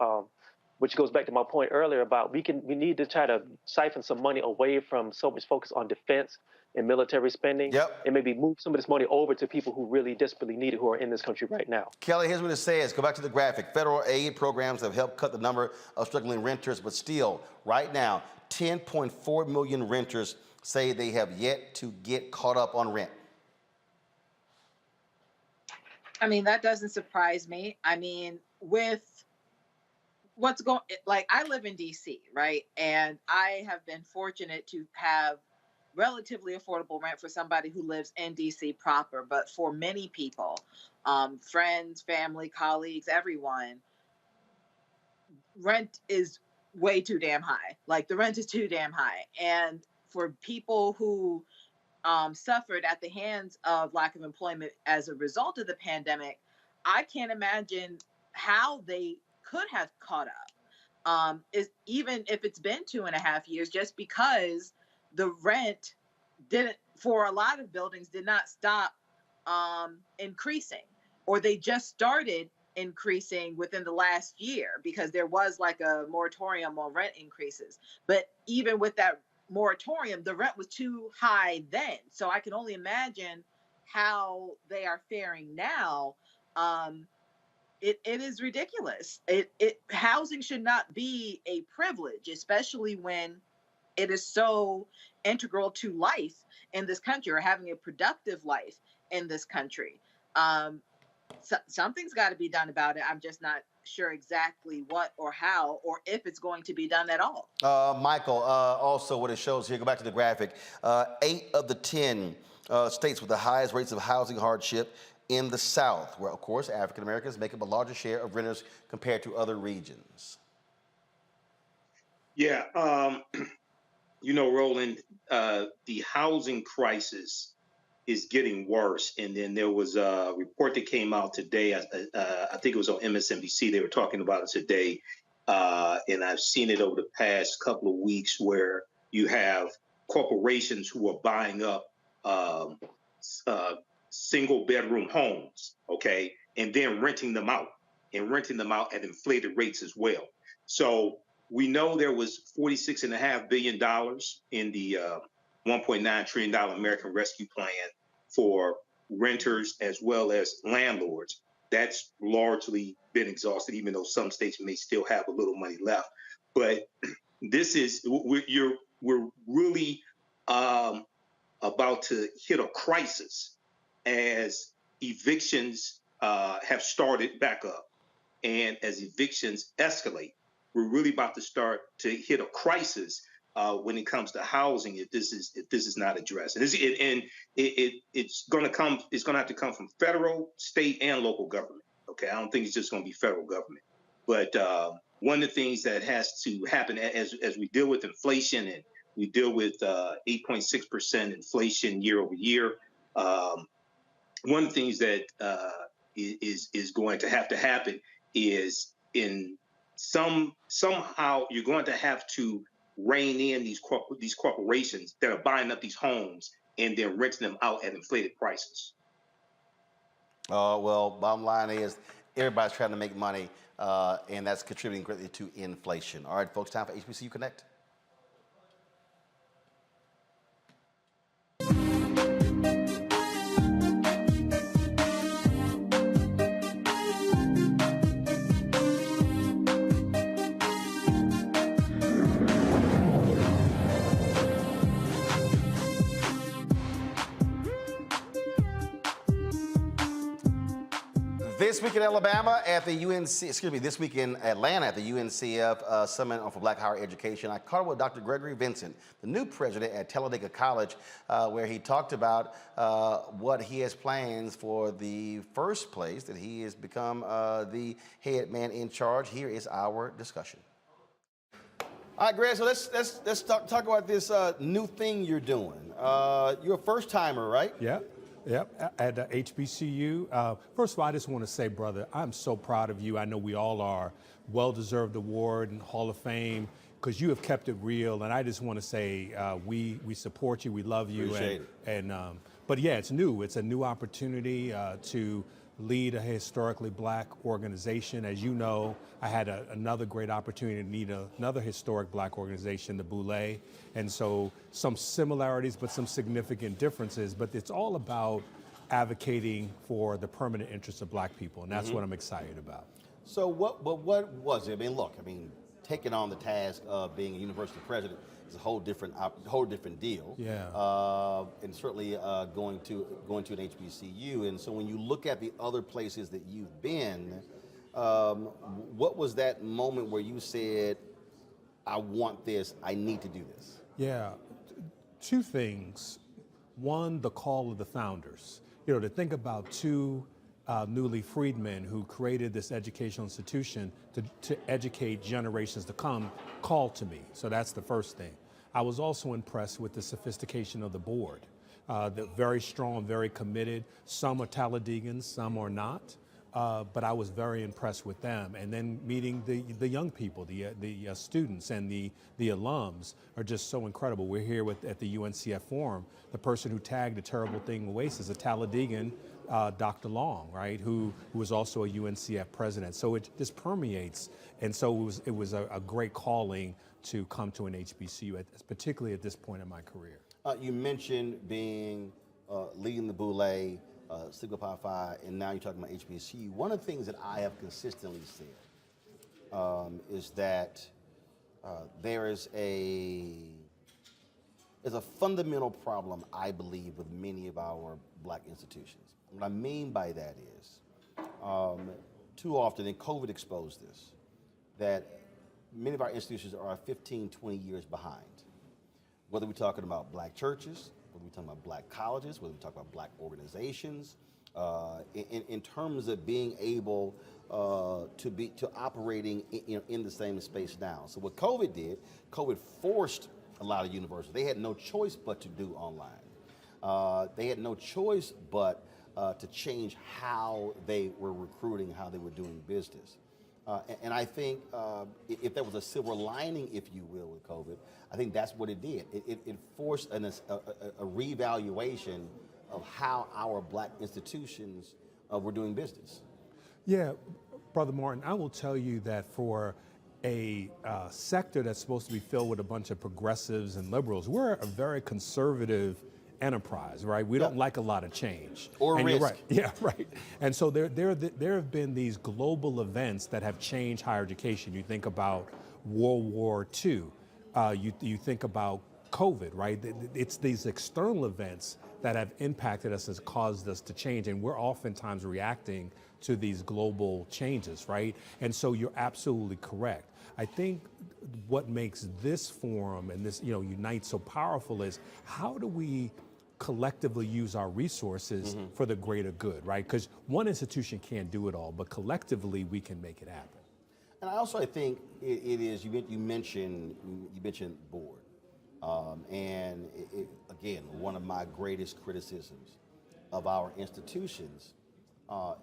which goes back to my point earlier about we need to try to siphon some money away from so much focus on defense and military spending, and maybe move some of this money over to people who really desperately need it, who are in this country right now. Kelly, here's what it says. Go back to the graphic. Federal aid programs have helped cut the number of struggling renters, but still, right now, 10.4 million renters say they have yet to get caught up on rent. I mean, that doesn't surprise me. I mean, with what's going, like, I live in DC, right? And I have been fortunate to have relatively affordable rent for somebody who lives in DC proper. But for many people, friends, family, colleagues, everyone, rent is way too damn high. Like, the rent is too damn high. And for people who suffered at the hands of lack of employment as a result of the pandemic, I can't imagine how they could have caught up. Is even if it's been 2.5 years, just because the rent didn't, for a lot of buildings, did not stop increasing, or they just started increasing within the last year because there was like a moratorium on rent increases. But even with that moratorium, the rent was too high then. So I can only imagine how they are faring now. It is ridiculous. Housing should not be a privilege, especially when it is so integral to life in this country, or having a productive life in this country. Something's got to be done about it. I'm just not sure exactly what or how, or if it's going to be done at all. Michael, also what it shows here, go back to the graphic, 8 of the 10 states with the highest rates of housing hardship in the South, where, of course, African Americans make up a larger share of renters compared to other regions. Yeah, you know, Roland, the housing crisis is getting worse. And then there was a report that came out today. I think it was on MSNBC. They were talking about it today. And I've seen it over the past couple of weeks, where you have corporations who are buying up single bedroom homes, okay, and then renting them out at inflated rates as well. So we know there was $46.5 billion in the $1.9 trillion American Rescue Plan for renters as well as landlords. That's largely been exhausted, even though some states may still have a little money left. But this is, we're really about to hit a crisis as evictions have started back up. And as evictions escalate, we're really about to start to hit a crisis when it comes to housing if this is not addressed. And it's going to have to come from federal, state, and local government. Okay, I don't think it's just going to be federal government. But one of the things that has to happen as we deal with inflation and we deal with 8.6% inflation year over year, one of the things that is going to have to happen is somehow you're going to have to rein in these corporations that are buying up these homes and then renting them out at inflated prices. Well, bottom line is everybody's trying to make money, and that's contributing greatly to inflation. All right, folks, time for HBCU Connect. This week in Alabama at the this week in Atlanta at the UNCF Summit for Black Higher Education, I caught up with Dr. Gregory Vincent, the new president at Talladega College, where he talked about what he has plans for the first place that he has become the head man in charge. Here is our discussion. All right, Greg, so let's talk about this new thing you're doing. You're a first timer, right? Yeah. Yep, at HBCU. First of all, I just want to say, brother, I'm so proud of you. I know we all are. Well-deserved award and Hall of Fame, because you have kept it real. And I just want to say we support you, we love you. Appreciate it. But yeah, it's new. It's a new opportunity to lead a historically black organization. As you know, I had another great opportunity to lead another historic black organization, the Boulay. And so some similarities, but some significant differences. But it's all about advocating for the permanent interests of black people. And that's what I'm excited about. So what was it? I mean, look, taking on the task of being a university president is a whole different deal. Yeah. And certainly going to an HBCU. And so when you look at the other places that you've been, what was that moment where you said, I want this, I need to do this? Yeah, two things. One, the call of the founders. You know, to think about two newly freed men who created this educational institution to educate generations to come, called to me. So that's the first thing. I was also impressed with the sophistication of the board. They're very strong, very committed. Some are Talladegans, some are not. But I was very impressed with them. And then meeting the young people, the students and the alums are just so incredible. We're here at the UNCF Forum. The person who tagged the terrible thing away is a Talladegan, Dr. Long, right, who was also a UNCF president. So this permeates. And so it was a great calling to come to an HBCU, particularly at this point in my career. You mentioned leading the Boulay, Sigma Pi Phi, and now you're talking about HBCU. One of the things that I have consistently said is that there's a fundamental problem, I believe, with many of our black institutions. What I mean by that is, too often, and COVID exposed this, that many of our institutions are 15, 20 years behind. Whether we're talking about black churches, whether we're talking about black colleges, whether we're talking about black organizations, in terms of being able to operating in the same space now. So what COVID did, COVID forced a lot of universities. They had no choice but to do online. They had no choice but to change how they were recruiting, how they were doing business. And I think if there was a silver lining, if you will, with COVID, I think that's what it did. It forced a reevaluation of how our black institutions were doing business. Yeah, Brother Martin, I will tell you that for a sector that's supposed to be filled with a bunch of progressives and liberals, we're a very conservative enterprise, right? We don't like a lot of change. Or and risk. You're right. Yeah, right. And so there have been these global events that have changed higher education. You think about World War II. You think about COVID, right? It's these external events that have impacted us, has caused us to change, and we're oftentimes reacting to these global changes, right? And so you're absolutely correct. I think what makes this forum and this, Unite so powerful is how do we collectively use our resources for the greater good, right? Because one institution can't do it all, but collectively we can make it happen. And I think it is, you mentioned board. And again, one of my greatest criticisms of our institutions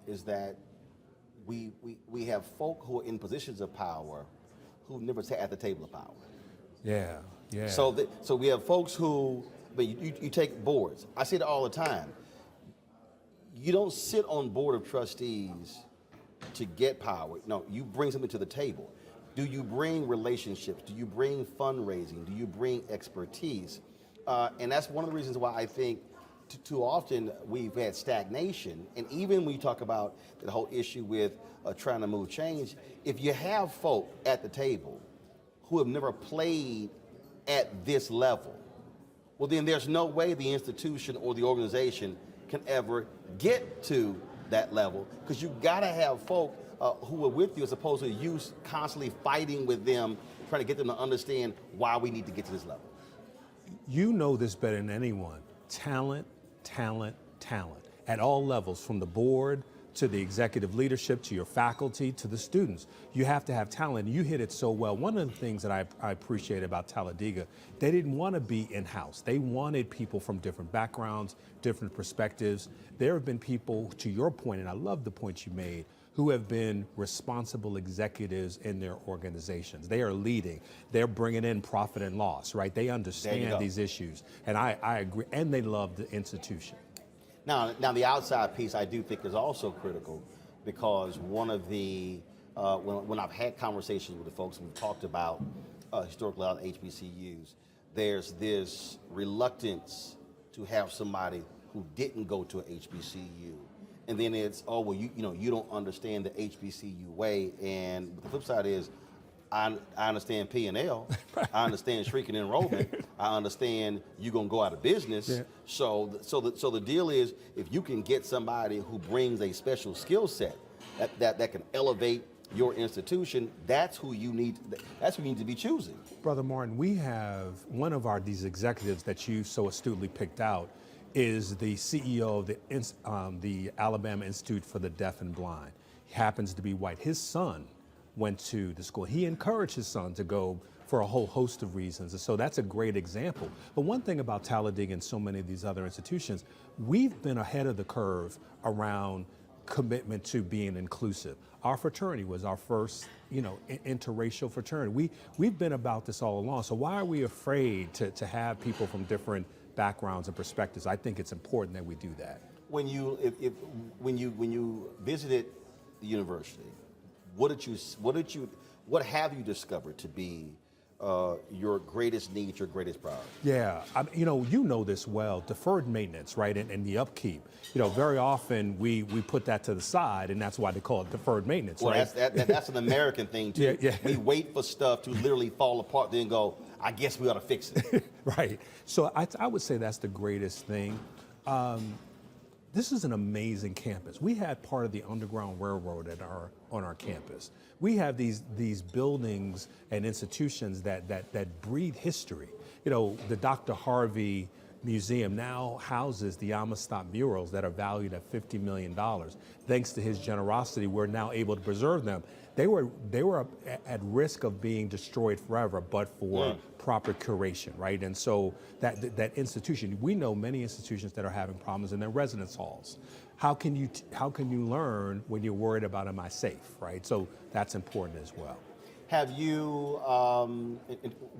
is that we have folk who are in positions of power who never sat at the table of power. Yeah, yeah. So we have folks who, but you take boards. I say it all the time. You don't sit on board of trustees to get power. No, you bring something to the table. Do you bring relationships? Do you bring fundraising? Do you bring expertise? And that's one of the reasons why I think too often we've had stagnation. And even when you talk about the whole issue with trying to move change, if you have folk at the table who have never played at this level, well, then there's no way the institution or the organization can ever get to that level, because you gotta have folk who are with you as opposed to you constantly fighting with them, trying to get them to understand why we need to get to this level. You know this better than anyone. Talent, talent, talent at all levels, from the board to the executive leadership, to your faculty, to the students. You have to have talent. You hit it so well. One of the things that I appreciate about Talladega, they didn't want to be in-house. They wanted people from different backgrounds, different perspectives. There have been people, to your point, and I love the point you made, who have been responsible executives in their organizations. They are leading. They're bringing in profit and loss, right? They understand these issues. And I agree, and they love the institution. Now the outside piece I do think is also critical, because one of the, when I've had conversations with the folks and we've talked about historically out HBCUs, there's this reluctance to have somebody who didn't go to a HBCU. And then it's, oh, well, you don't understand the HBCU way. And the flip side is, I understand P&L, I understand shrinking enrollment, I understand you're gonna go out of business. Yeah. So the deal is, if you can get somebody who brings a special skill set that can elevate your institution, that's who you need to be choosing. Brother Martin, we have one of these executives that you so astutely picked out is the CEO of the Alabama Institute for the Deaf and Blind. He happens to be white. His son went to the school. He encouraged his son to go for a whole host of reasons. And so that's a great example. But one thing about Talladega and so many of these other institutions, we've been ahead of the curve around commitment to being inclusive. Our fraternity was our first, interracial fraternity. We've been about this all along. So why are we afraid to have people from different backgrounds and perspectives? I think it's important that we do that. When you visited the university, what have you discovered to be your greatest need, your greatest priority? Yeah, you know this well, deferred maintenance, right, and the upkeep. Very often we put that to the side, and that's why they call it deferred maintenance, well, right? That's an American thing, too. Yeah. We wait for stuff to literally fall apart, then go, I guess we ought to fix it. Right. So I would say that's the greatest thing. This is an amazing campus. We had part of the Underground Railroad on our campus. We have these buildings and institutions that breathe history. The Dr. Harvey Museum now houses the Amistad murals that are valued at $50 million. Thanks to his generosity, we're now able to preserve them. They were at risk of being destroyed forever, but for proper curation, right? And so that institution, we know many institutions that are having problems in their residence halls. How can you learn when you're worried about, am I safe, right? So that's important as well. Have you,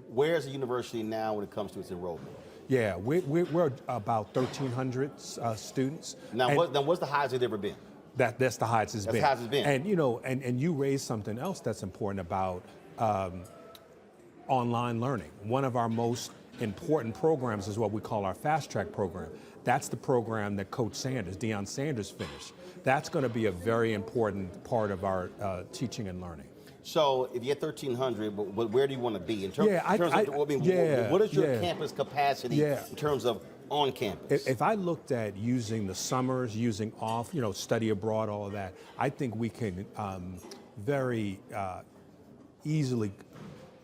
where's the university now when it comes to its enrollment? Yeah, we're about 1,300 students. Now, what's the highest it's ever been? That's the highest it's been. That's the highest it's been. And you raised something else that's important about online learning. One of our most important programs is what we call our fast track program. That's the program that Coach Sanders, Deion Sanders, finished. That's going to be a very important part of our teaching and learning. So if you're at 1,300, where do you want to be in terms of, what is your campus capacity in terms of on campus. If I looked at using the summers, using off, study abroad, all of that, I think we can very easily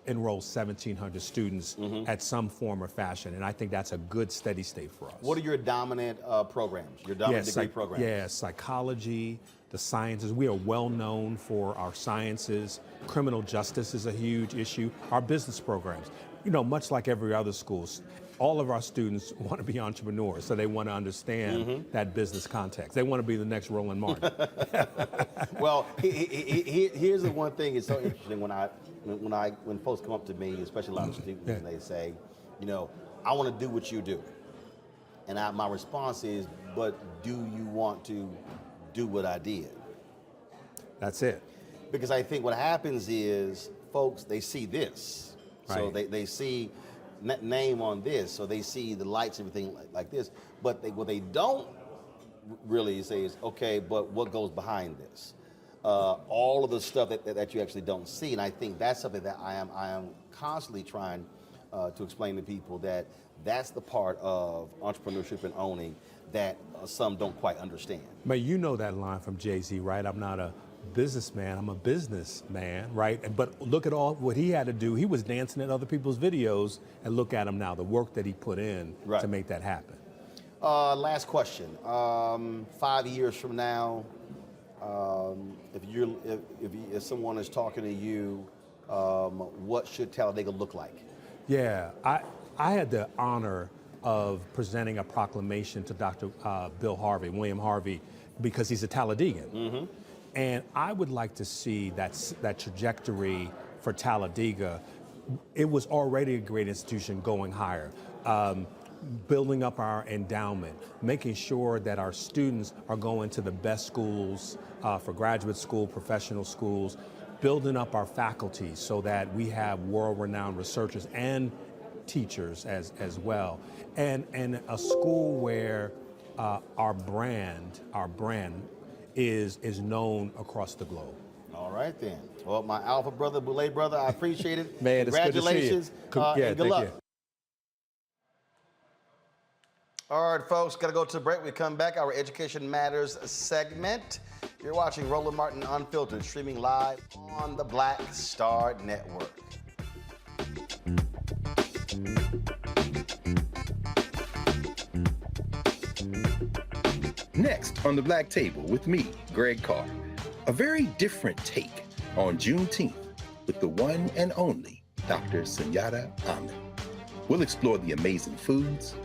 enroll 1,700 students at some form or fashion, and I think that's a good steady state for us. What are your dominant programs, your dominant degree programs? Yeah, psychology, the sciences. We are well known for our sciences. Criminal justice is a huge issue. Our business programs, much like every other school, all of our students want to be entrepreneurs, so they want to understand that business context. They want to be the next Roland Martin. Well, here's the one thing. It's so interesting when folks come up to me, especially a lot of students, and they say, I want to do what you do, and my response is, but do you want to do what I did? That's it. Because I think what happens is folks, they see this, so Right. they see name on this, so they see the lights, everything like this, but what they don't really say is, okay, but what goes behind this? All of the stuff that you actually don't see, and I think that's something that I am constantly trying to explain to people, that's the part of entrepreneurship and owning that some don't quite understand. Man, you know that line from Jay-Z, right? I'm not a businessman, I'm a businessman, right? But look at all what he had to do. He was dancing at other people's videos, and look at him now, the work that he put in to make that happen. Last question. 5 years from now, if someone is talking to you, what should Talladega look like? Yeah, I had the honor of presenting a proclamation to Dr. William Harvey, because he's a Talladegan. And I would like to see that trajectory for Talladega. It was already a great institution going higher. Building up our endowment, making sure that our students are going to the best schools for graduate school, professional schools, building up our faculty so that we have world-renowned researchers and teachers as well, and a school where our brand is known across the globe. All right then. Well, my alpha brother, Boulay brother, I appreciate it. Man, congratulations. it's good to see you. And good luck. All right, folks, got to go to a break. We come back, our Education Matters segment. You're watching Roland Martin Unfiltered, streaming live on the Black Star Network. Next on the Black Table with me, Greg Carr, a very different take on Juneteenth with the one and only Dr. Sunyata Ahmed. We'll explore the amazing foods,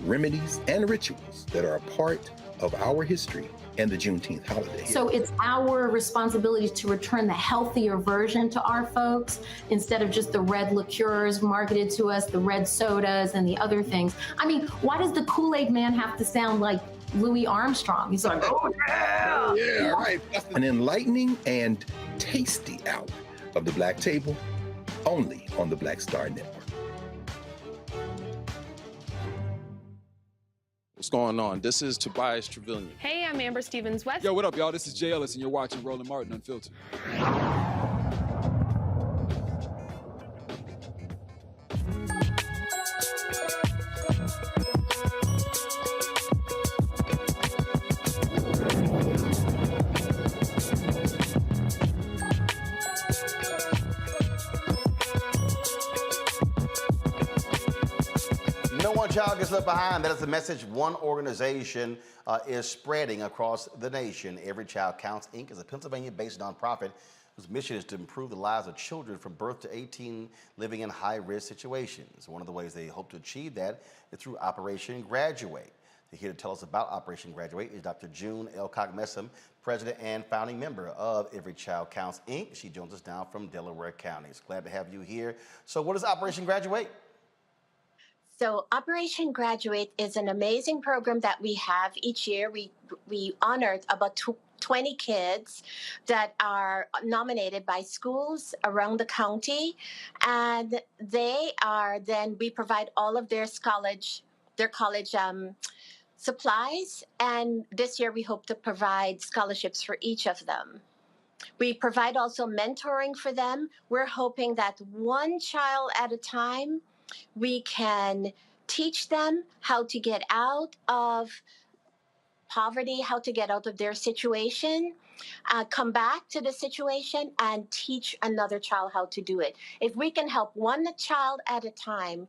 remedies, and rituals that are a part of our history and the Juneteenth holiday. So it's our responsibility to return the healthier version to our folks instead of just the red liqueurs marketed to us, the red sodas and the other things. I mean, why does the Kool-Aid man have to sound like Louis Armstrong? He's like, oh yeah! Yeah, right. An enlightening and tasty hour of the Black Table, only on the Black Star Network. What's going on? This is Tobias Trevelyan. Hey, I'm Amber Stevens-West. Yo, what up, y'all? This is Jay Ellis, and you're watching Roland Martin Unfiltered. No one child gets left behind. That is the message one organization is spreading across the nation. Every Child Counts, Inc. is a Pennsylvania-based nonprofit whose mission is to improve the lives of children from birth to 18 living in high-risk situations. One of the ways they hope to achieve that is through Operation Graduate. Here to tell us about Operation Graduate is Dr. June Elcock-Messam, president and founding member of Every Child Counts, Inc. She joins us now from Delaware County. It's glad to have you here. So what is Operation Graduate? So Operation Graduate is an amazing program that we have each year. We honored about 20 kids that are nominated by schools around the county, and we provide all of their college supplies, and this year we hope to provide scholarships for each of them. We provide also mentoring for them. We're hoping that one child at a time we can teach them how to get out of poverty, how to get out of their situation, come back to the situation and teach another child how to do it. If we can help one child at a time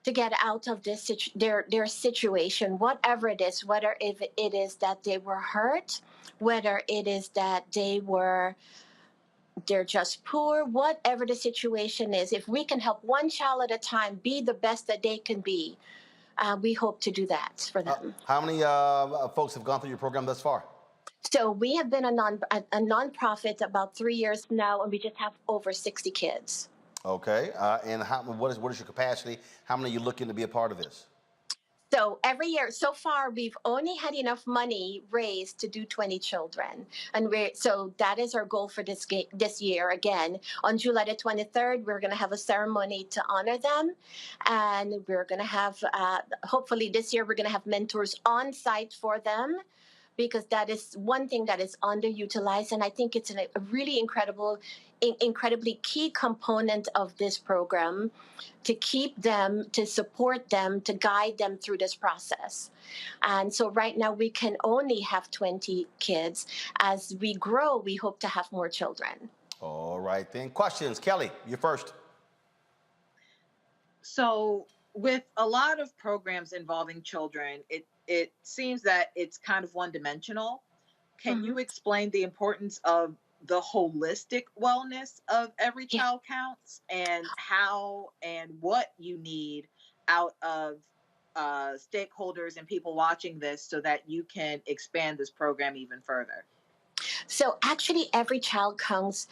to get out of this their situation, whatever it is, whether if it is that they were hurt, whether it is that they're just poor, whatever the situation is, if we can help one child at a time be the best that they can be, we hope to do that for them. How many folks have gone through your program thus far? So we have been a nonprofit about 3 years now, and we just have over 60 kids. Okay, and what is your capacity? How many are you looking to be a part of this? So every year, so far, we've only had enough money raised to do 20 children. And so that is our goal for this year. Again, on July the 23rd, we're going to have a ceremony to honor them. And we're going to have, hopefully this year, we're going to have mentors on site for them, because that is one thing that is underutilized. And I think it's a really incredibly key component of this program to keep them, to support them, to guide them through this process. And so right now we can only have 20 kids. As we grow, we hope to have more children. All right, then. Questions? Kelly, you're first. So with a lot of programs involving children, it seems that it's kind of one-dimensional. Can you explain the importance of the holistic wellness of every child counts, and how and what you need out of stakeholders and people watching this so that you can expand this program even further? So actually, every child counts.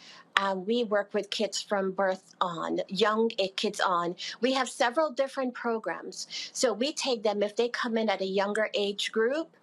We work with kids from birth on, young kids on. We have several different programs. So we take them, if they come in at a younger age group,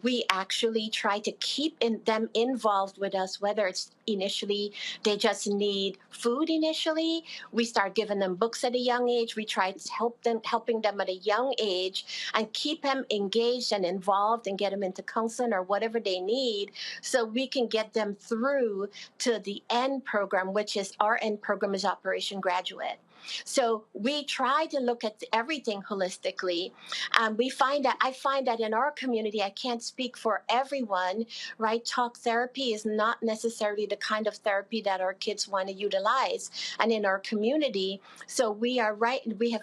we actually try to keep them involved with us, whether it's initially they just need food initially. We start giving them books at a young age. We try to helping them at a young age and keep them engaged and involved and get them into counseling or whatever they need, so we can get them through to the end program, which is our end program is Operation Graduate. So we try to look at everything holistically. I find that in our community, I can't speak for everyone, right? Talk therapy is not necessarily the kind of therapy that our kids want to utilize. And in our community, so we have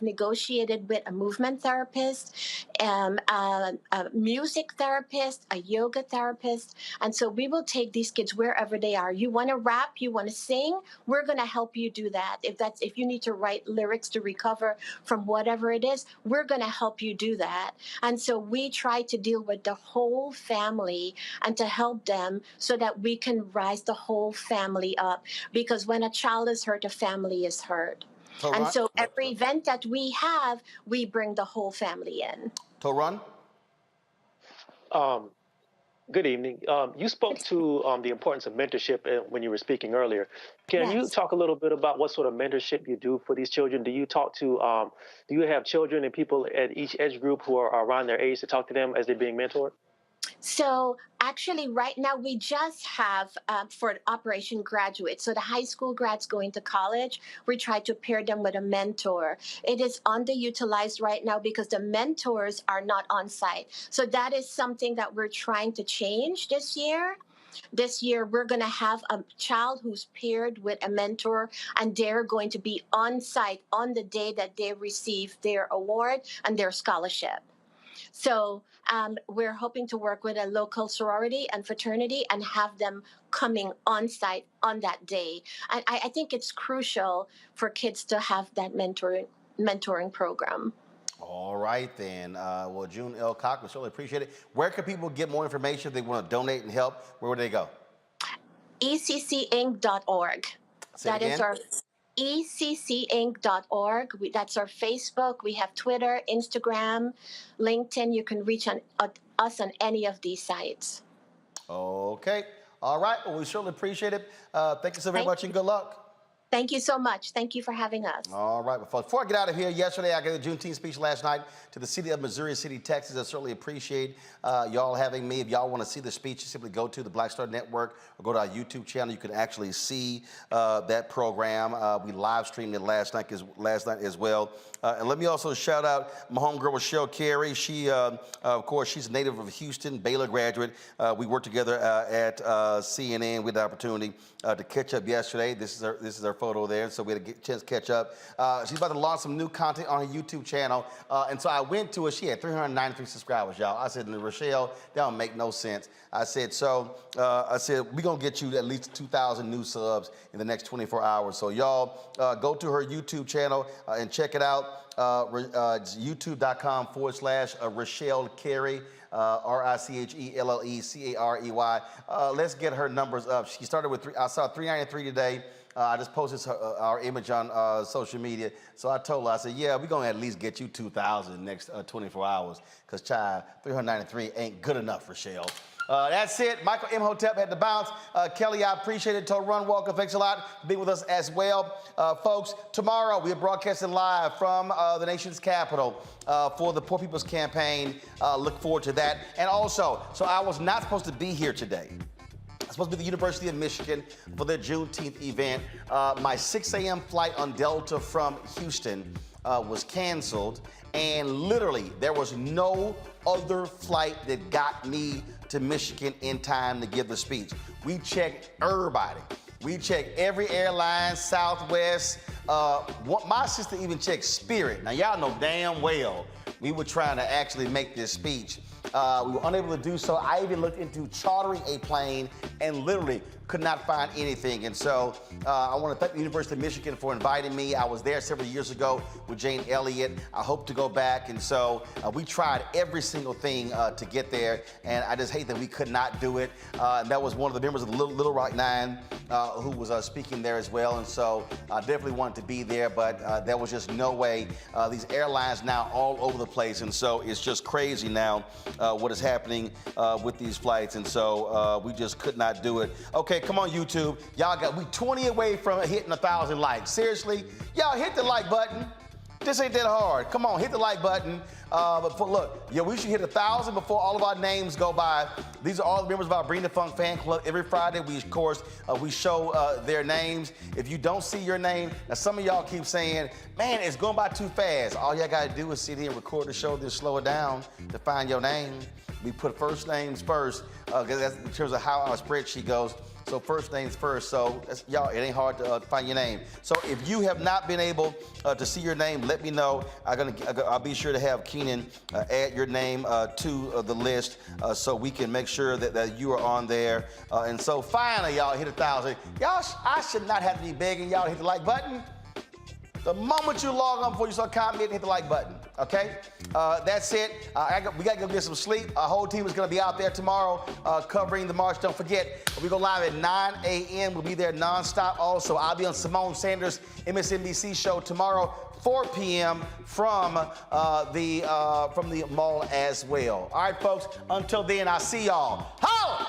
negotiated with a movement therapist, a music therapist, a yoga therapist. And so we will take these kids wherever they are. You want to rap, you want to sing, we're going to help you do that. If you need to write lyrics to recover from whatever it is, we're going to help you do that. And so we try to deal with the whole family and to help them so that we can rise the whole family up. Because when a child is hurt, a family is hurt. And so every event that we have, we bring the whole family in. Toran? Good evening. You spoke to the importance of mentorship when you were speaking earlier. Can you talk a little bit about what sort of mentorship you do for these children? Do you talk to, do you have children and people at each age group who are around their age to talk to them as they're being mentored? So actually right now we just have for Operation Graduate, so the high school grads going to college, we try to pair them with a mentor. It is underutilized right now because the mentors are not on site. So that is something that we're trying to change this year. This year, we're going to have a child who's paired with a mentor, and they're going to be on site on the day that they receive their award and their scholarship. So we're hoping to work with a local sorority and fraternity and have them coming on site on that day. And I think it's crucial for kids to have that mentoring program. All right, then. Well, June L. Cock, we certainly appreciate it. Where can people get more information if they want to donate and help? Where would they go? ECCinc.org. That is our ECCinc.org. That's our Facebook. We have Twitter, Instagram, LinkedIn. You can reach us on any of these sites. Okay. All right. Well, we certainly appreciate it. Thank you so very much and good luck. Thank you so much. Thank you for having us. All right, well, folks, before I get out of here, yesterday I gave a Juneteenth speech last night to the city of Missouri City, Texas. I certainly appreciate y'all having me. If y'all want to see the speech, simply go to the Black Star Network or go to our YouTube channel. You can actually see that program. We live streamed it last night as well. And let me also shout out my homegirl, Rochelle Carey. She, of course, she's a native of Houston, Baylor graduate. We worked together at CNN. We had the opportunity to catch up yesterday. This is her photo there, so we had a chance to catch up. She's about to launch some new content on her YouTube channel, and so I went to her. She had 393 subscribers, y'all. I said, Rochelle, that don't make no sense. I said, we're going to get you at least 2,000 new subs in the next 24 hours. So y'all go to her YouTube channel and check it out. YouTube.com/Rochelle Carey. RICHELLECAREY. Let's get her numbers up. She started with I saw 393 today. I just posted our image on social media. So I told her, I said, yeah, we're going to at least get you 2,000 in the next 24 hours. Because, child, 393 ain't good enough, Rochelle. That's it. Michael Imhotep had to bounce. Kelly, I appreciate it. Total Run Walker, thanks a lot for being with us as well. Folks, tomorrow we are broadcasting live from the nation's capital for the Poor People's Campaign. Look forward to that. And also, so I was not supposed to be here today. I was supposed to be at the University of Michigan for their Juneteenth event. My 6 a.m. flight on Delta from Houston was canceled. And literally, there was no other flight that got me to Michigan in time to give the speech. We checked everybody. We checked every airline, Southwest. My sister even checked Spirit. Now, y'all know damn well we were trying to actually make this speech. We were unable to do so. I even looked into chartering a plane and literally could not find anything. And so I want to thank the University of Michigan for inviting me. I was there several years ago with Jane Elliott. I hope to go back. And so we tried every single thing to get there. And I just hate that we could not do it. And that was one of the members of the Little Rock Nine who was speaking there as well. And so I definitely wanted to be there, but there was just no way. These airlines now all over the place. And so it's just crazy now what is happening with these flights. And so we just could not do it. Okay, come on, YouTube. We 20 away from hitting 1,000 likes. Seriously, y'all hit the like button. This ain't that hard. Come on, hit the like button. We should hit 1,000 before all of our names go by. These are all the members of our Bring the Funk fan club. Every Friday, we show their names. If you don't see your name, now some of y'all keep saying, man, it's going by too fast. All y'all got to do is sit here and record the show, then slow it down to find your name. We put first names first, because that's in terms of how our spreadsheet goes. So first names first. So y'all, it ain't hard to find your name. So if you have not been able to see your name, let me know. I'll be sure to have Keenan add your name to the list so we can make sure that you are on there. And so finally, y'all hit 1,000. Y'all, I should not have to be begging y'all to hit the like button. The moment you log on before you start commenting, hit the like button, okay? That's it. We got to go get some sleep. Our whole team is going to be out there tomorrow covering the march. Don't forget, we go live at 9 a.m. We'll be there nonstop also. I'll be on Simone Sanders' MSNBC show tomorrow, 4 p.m. from the mall as well. All right, folks, until then, I'll see y'all. Holla!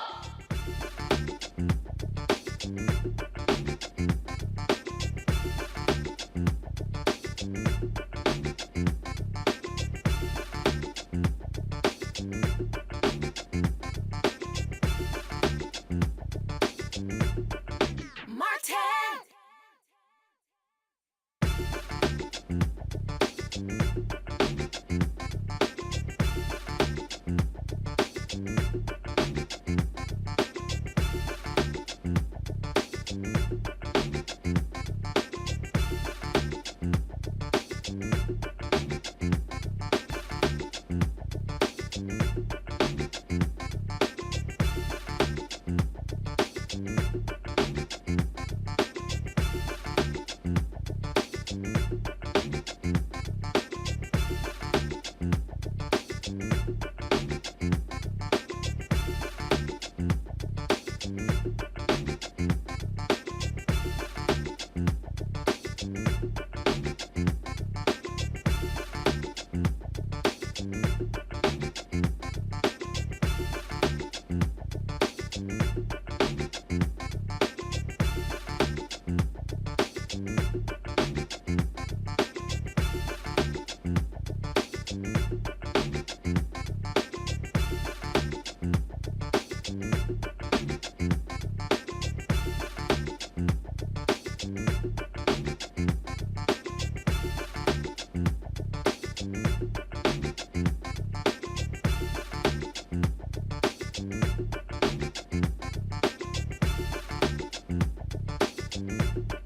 Roland.